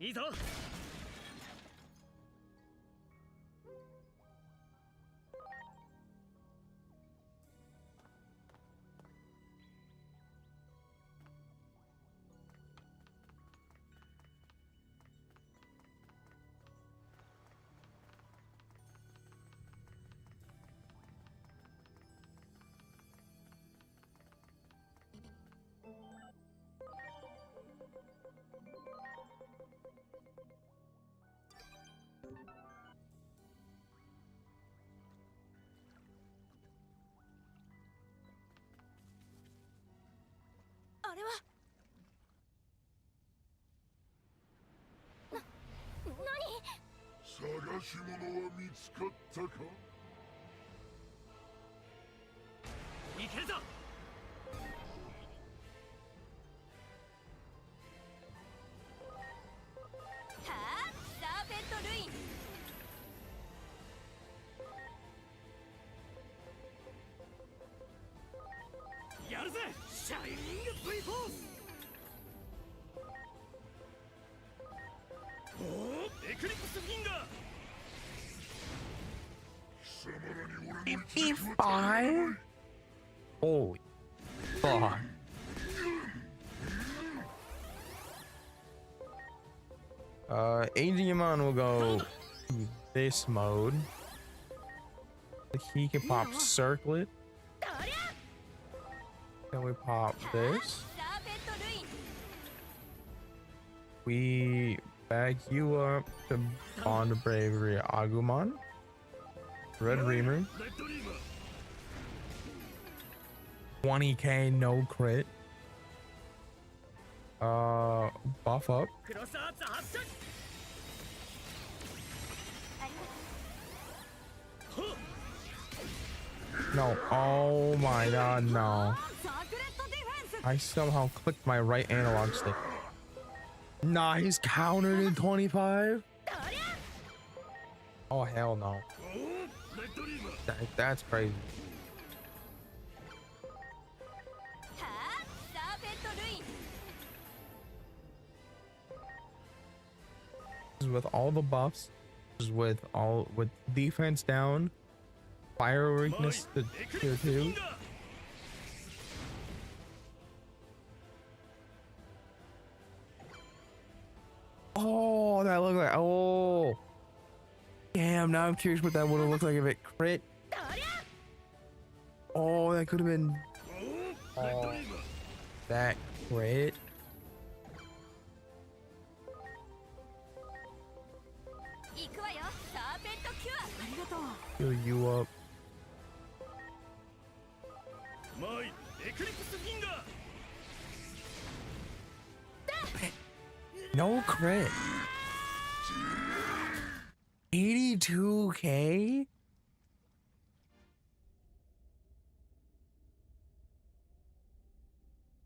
いいぞ。あれは探し物は見つかったか？いけるぞ。はあ、サーペントルイン。やるぜ。シャイニング V フォース。おお、エクリプスフィンガー。貴様らに俺の一撃は足りない。 Holy fuck. Agumon will go this mode. He can pop Circlet. どりゃ Then we pop はあ this. サーペントルイン。 We back you up to Bond Bravery Agumon. Red Reamer. レッドリーマー。 20k no crit. Buff up. クロスアーツ発射。ありがとう。ほっ。 No. Oh my god, no. 炸裂ディフェンス I somehow clicked my right analog stick. Nah, he's countered in 25? どりゃ Oh, hell no. おお、レッドリーマー。 That's crazy. はあ、サーペントルイン。 This is with all the buffs. This is with defense down, fire weakness to エクリ tier プスフィン 2. ガー。 Oh, that looked like, oh. Damn, now I'm curious what that would have looked like if it crit. どりゃ Oh, that could have been おお、レッドリーマー。 that crit. 行くわよ、サーペントキュア。ありがとう Heal you up. マイエクリプスフィンガー。 No crit. 82k?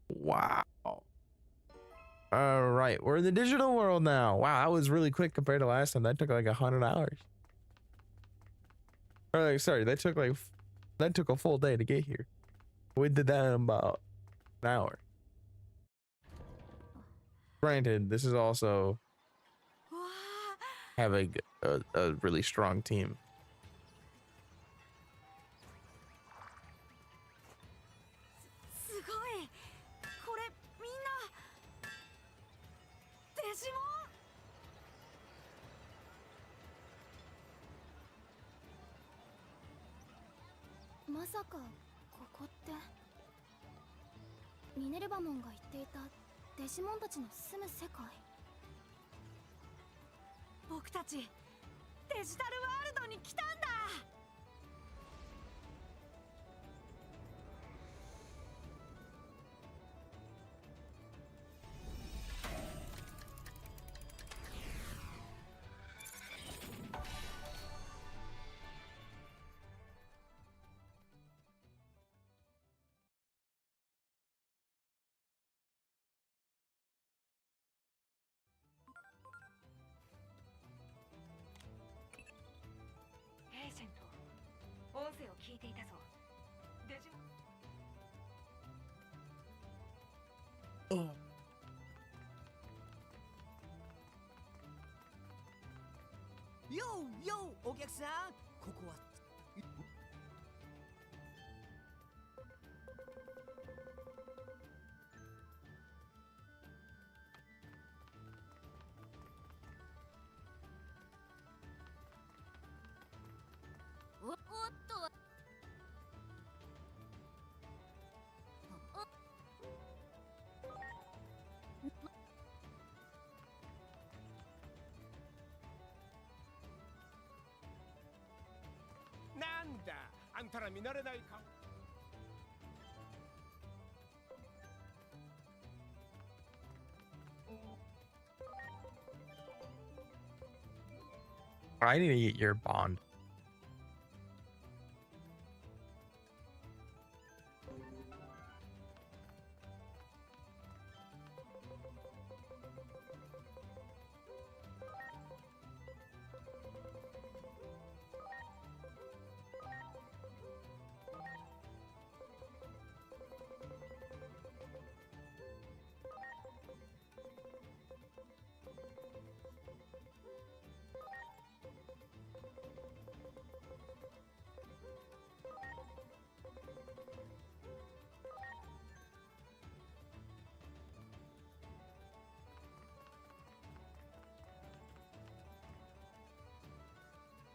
Wow. All right, we're in the digital world now. Wow, that was really quick compared to last time. That took like 100 hours. Or like, sorry, that took a full day to get here. We did that in about an hour. Granted, this is also わあ having a really strong team. すごいこれみんなデジモンまさかここってミネルヴァモンが言っていたデジモンたちの住む世界。僕たちデジタルワールドに来たんだ。エージェント、音声を聞いていたぞ。デジモン客さん、ここはおっとなんだ、あんたら見慣れないか。I need to get your bond.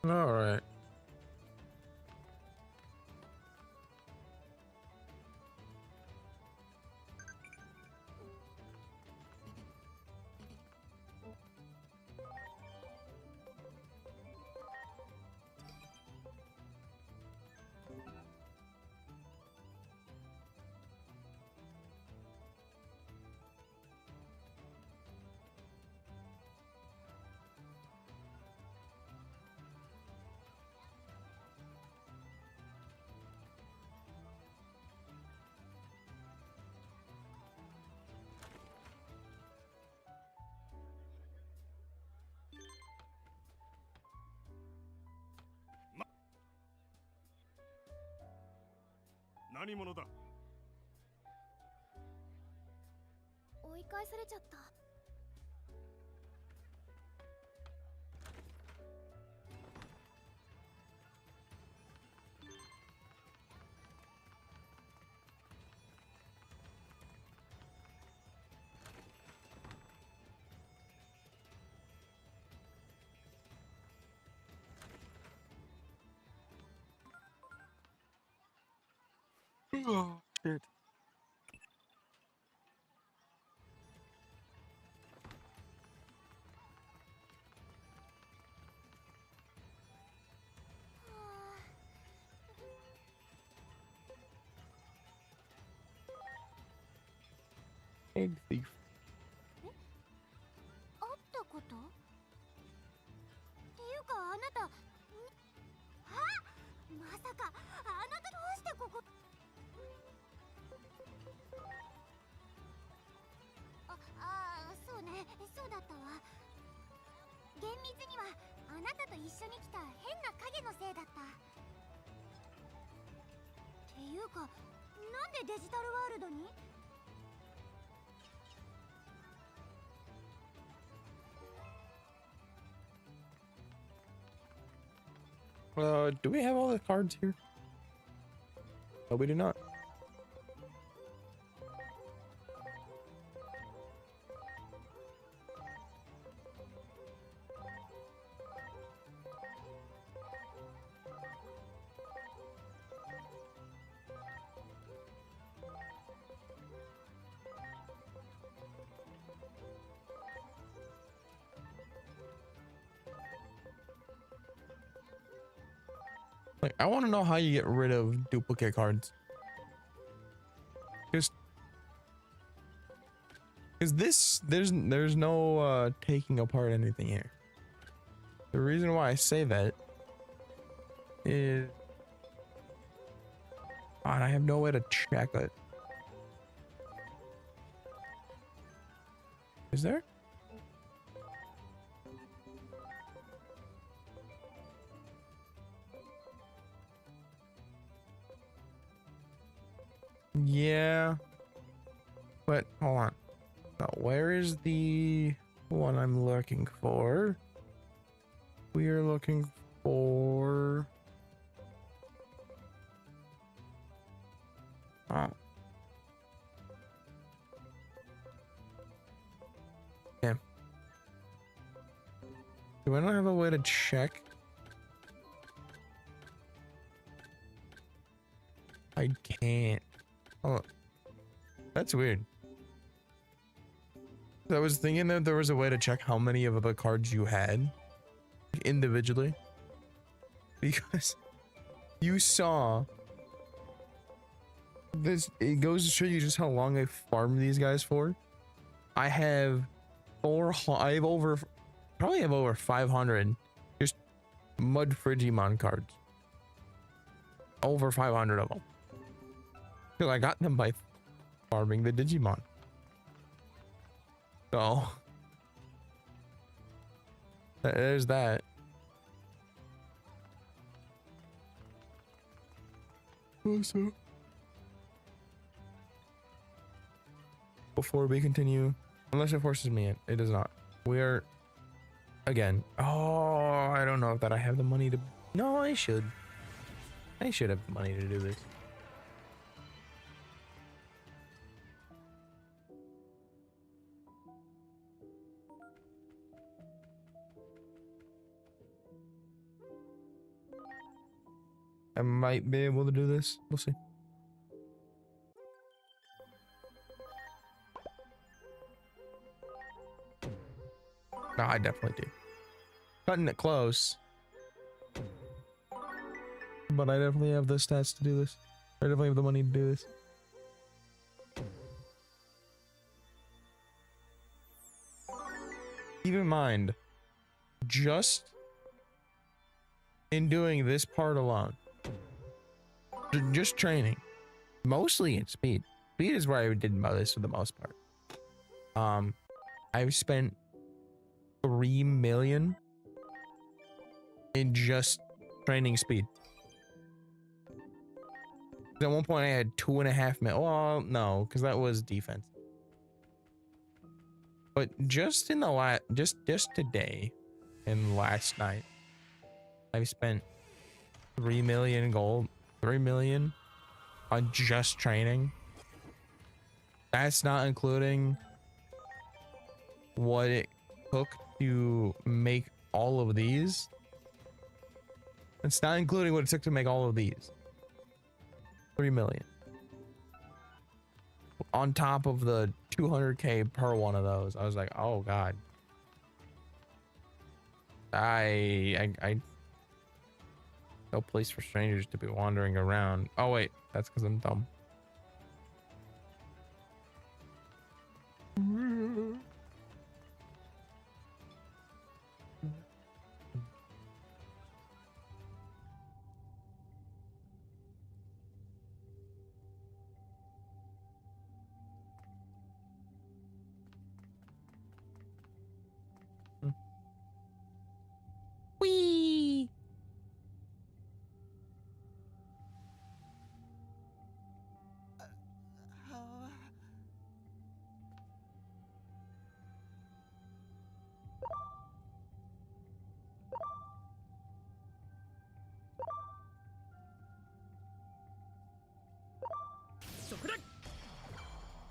All right. Ma 何者だ。追い返されちゃった。Oh shit. エグthief。会ったこと？っていうかあなた、まさかあなたどうしてここ？そうね、そうだったわ。厳密にはあなたと一緒に来た変な影のせいだった。っていうか、なんでデジタルワールドにDo we have all the cards here? No, we do not. Like, I want to know how you get rid of duplicate cards. Just because there's no taking apart anything here. The reason why I say that is, God, I have no way to check it. Is there? Yeah, but hold on. Now, where is the one I'm looking for? We are looking 4. Oh. Yeah. Do I not have a way to check? I can't. Oh, that's weird. I was thinking that there was a way to check how many of the cards you had individually, because you saw this. It goes to show you just how long I farmed these guys for. I have probably have over 500 just Mud Frigimon cards. Over 500 of them. Because I got them by farming the Digimon. So there's that. Also, before we continue, unless it forces me in, it does not. We are again. Oh, I don't know that I have the money to. No, I should. I should have the money to do this. I might be able to do this. We'll see. No, I definitely do. Cutting it close. But I definitely have the stats to do this. I definitely have the money to do this. Keep in mind, just in doing this part alone, just training, mostly in speed. Speed is where I did this for the most part. I've spent 3 million in just training speed. At one point I had 2.5 million. Well, no, because that was defense. But just in the just today and last night, I've spent 3 million gold, 3 million on just training. That's not including what it took to make all of these. It's not including what it took to make all of these. 3 million. On top of the 200k per one of those. I was like, oh god. I no place for strangers to be wandering around. Oh wait, that's because I'm dumb. Whee!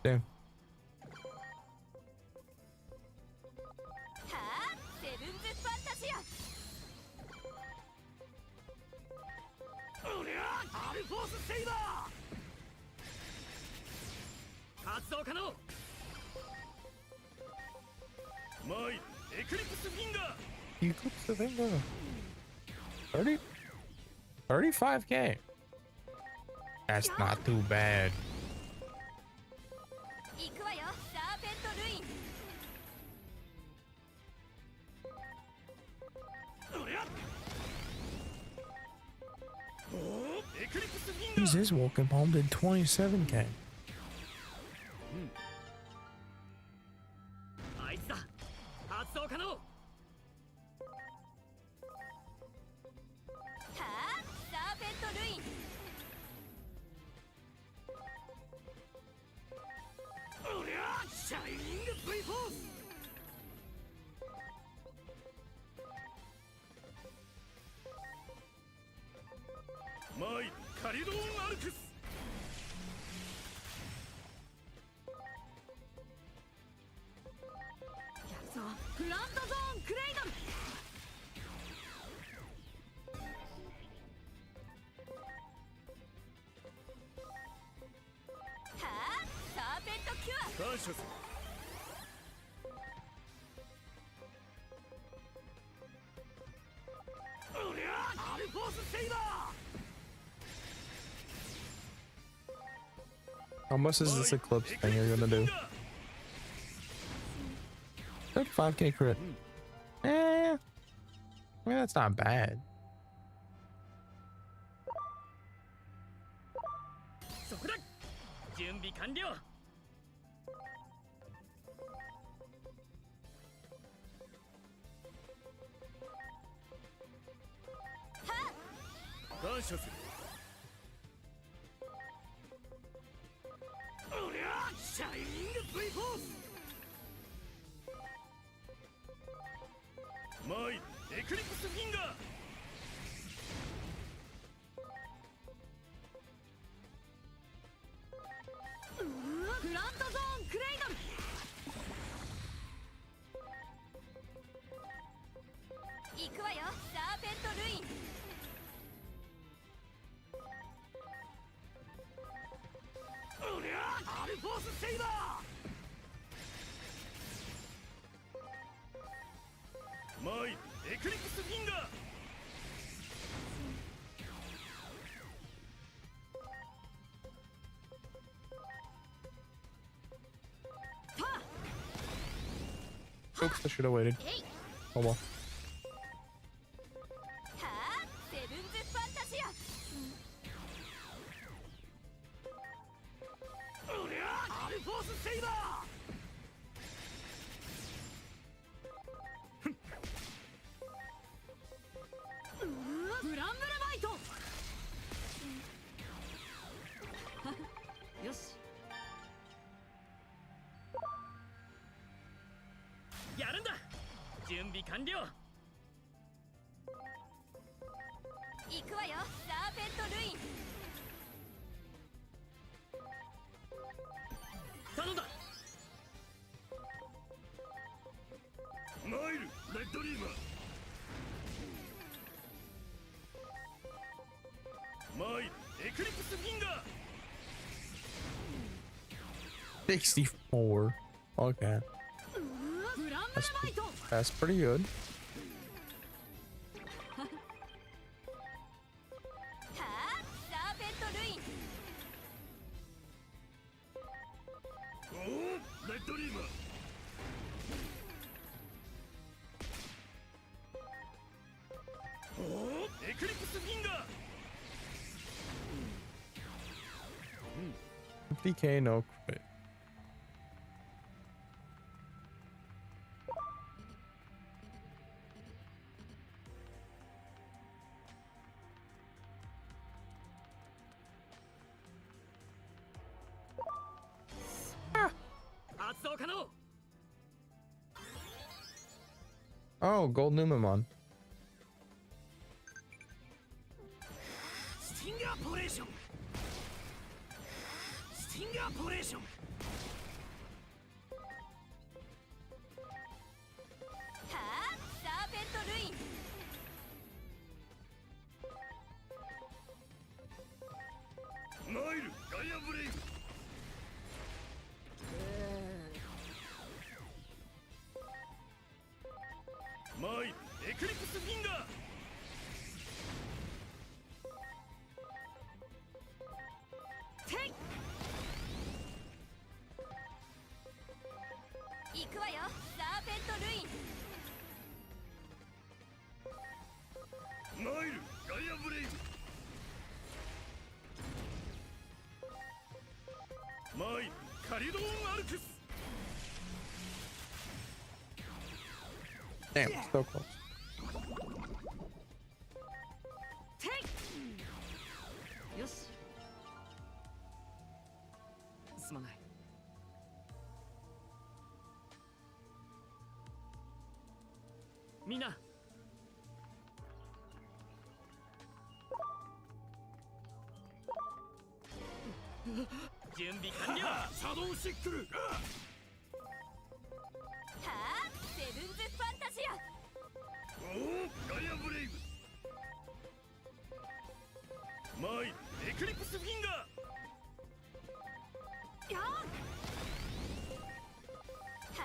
Damn. はあ、セブンズファンタジア。おりゃアルフォースセイバー発動可能マイエクリプスフィンガー Eclipse the finger. 30? 35k. That's not too bad. 行くわよ、サーペントルイン。おりゃおーエクリプスフィンガー Jesus, Vulcan Palm did 27k. あいつだ発動可能はあ、サーペントルイン。おりゃシャイニング V フォースマイカリドーンアルクス。やるぞグランドゾーンクレイドル。はあサーペントキュア。感謝する。おりゃアルフォースセイバー。 How much is this eclipse thing you're gonna do? 35k crit. I mean, that's not bad. そこだ。準備完了。感謝する。おりゃシャイニング V フォース。マイエクリプスフィンガー。グランドゾーンクレイドル。行くわよサーペントルイン。おりゃアルフォースセイバー。マイエクリプスフィンガー。Oops, I should have waited. えい Oh well. はあセブンズファンタジア。おりゃアルフォースセイバー。 ブランブルバイト。よしやるんだ。準備完了。行くわよサーペントルイン。頼んだ。マイルレッドリーバー。マイエクリプスフィンガー。 64. Okay. ブランブルバイト。 That's pretty good. はあサーペントルイン。おおレッドリーバー。おおエクリプスフィンガー。 50k, no crit. Ah! 発動可能。 Oh, Gold Numamon. スティンガーポレーション。スティンガーポレーション。はあサーペントルイン。マイルガイアブレイブ。マイエクリプスフィンガー。てい行くわよサーペントルイン。マイルガイアブレイブ。マイカリドーンアルクス。 Damn, so close. ていよしすまない。みんな準備完了。シャドウシックル。はあセブンズファンタジア。おお、ガイアブレイブ。マイエクリプスフィンガー。やっはあ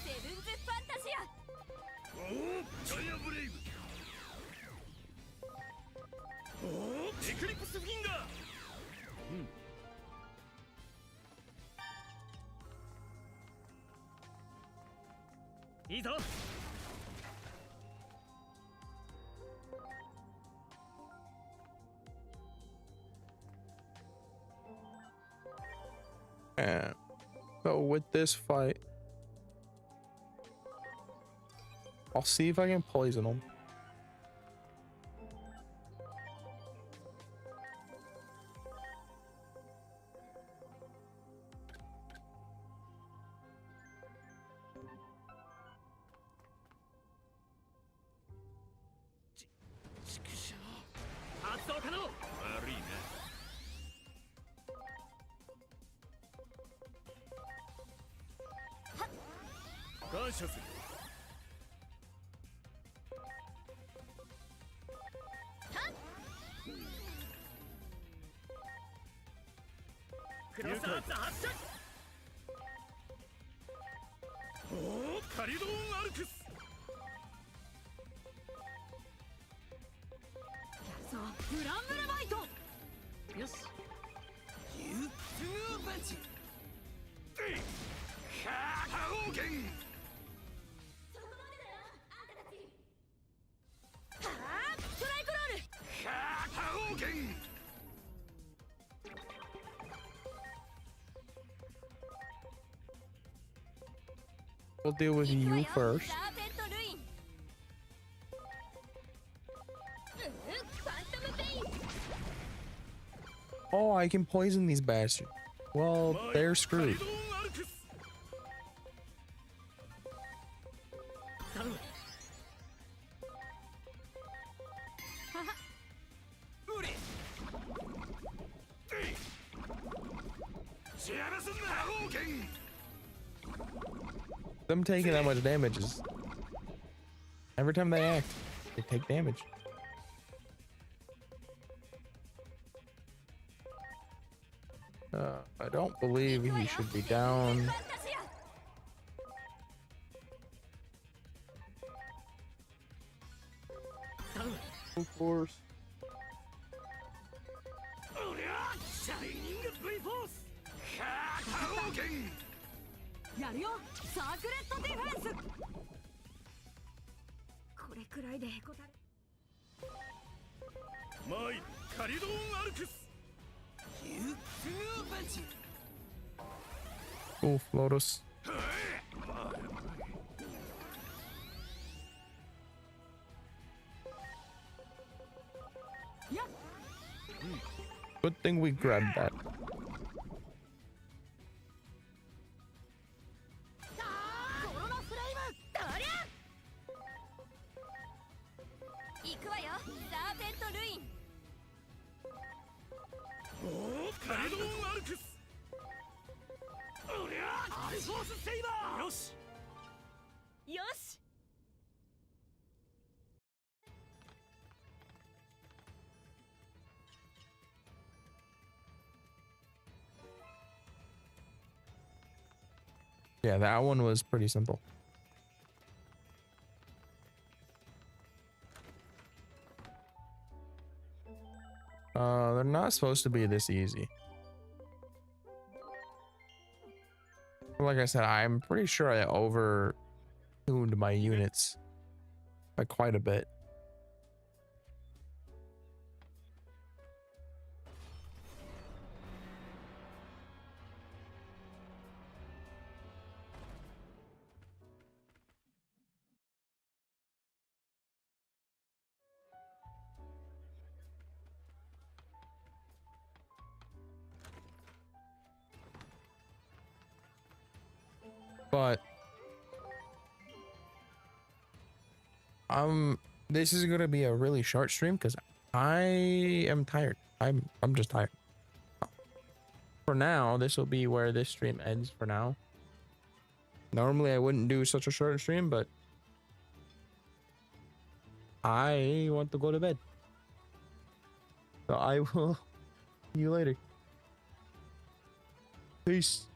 セブンズファンタジア。おお、ガイアブレイブ。おお、エクリプスフィンガー。いいぞ。And so with this fight, I'll see if I can poison him.クロスアーツ発射。おお、カリドーンアルクス。そうグランブルバイト。よしユーツーパンチ。ハーハオーゲン。そこまでだよあんたたち。はあストライクロール。ハーハオーゲン。We'll deal with you first. サーペントルイン。ファントムペイン。 Oh, I can poison these bastards. Well, they're カ screwed. リドーンアルクス。頼む。ウリ。シアラスンナハオーゲン。 Them taking that much damage is every time they act, they take damage. I don't believe he should be down. ファンタジア。頼む。 Of course. おりゃ、シャイニング V フォース。ハーハオーゲン。やるよサークレットディフェンス。これくらいでへこたれ。マイカリドーンアルクス。ユーツーパンチ。 Oof, Lotus. Good thing we grabbed that. コロナフレイム。どりゃ。行くわよサーペントルイン。おお、カリドーンアルクス。おりゃ、アルフォースセイバー。よし。よし。 Yeah, that one was pretty simple. They're not supposed to be this easy. Like I said, I'm pretty sure I over-tuned my units by quite a bit. But this is gonna be a really short stream because I am tired. I'm just tired. for now, this will be where this stream ends for now. Normally, I wouldn't do such a short stream, but I want to go to bed. So I will see you later. Peace.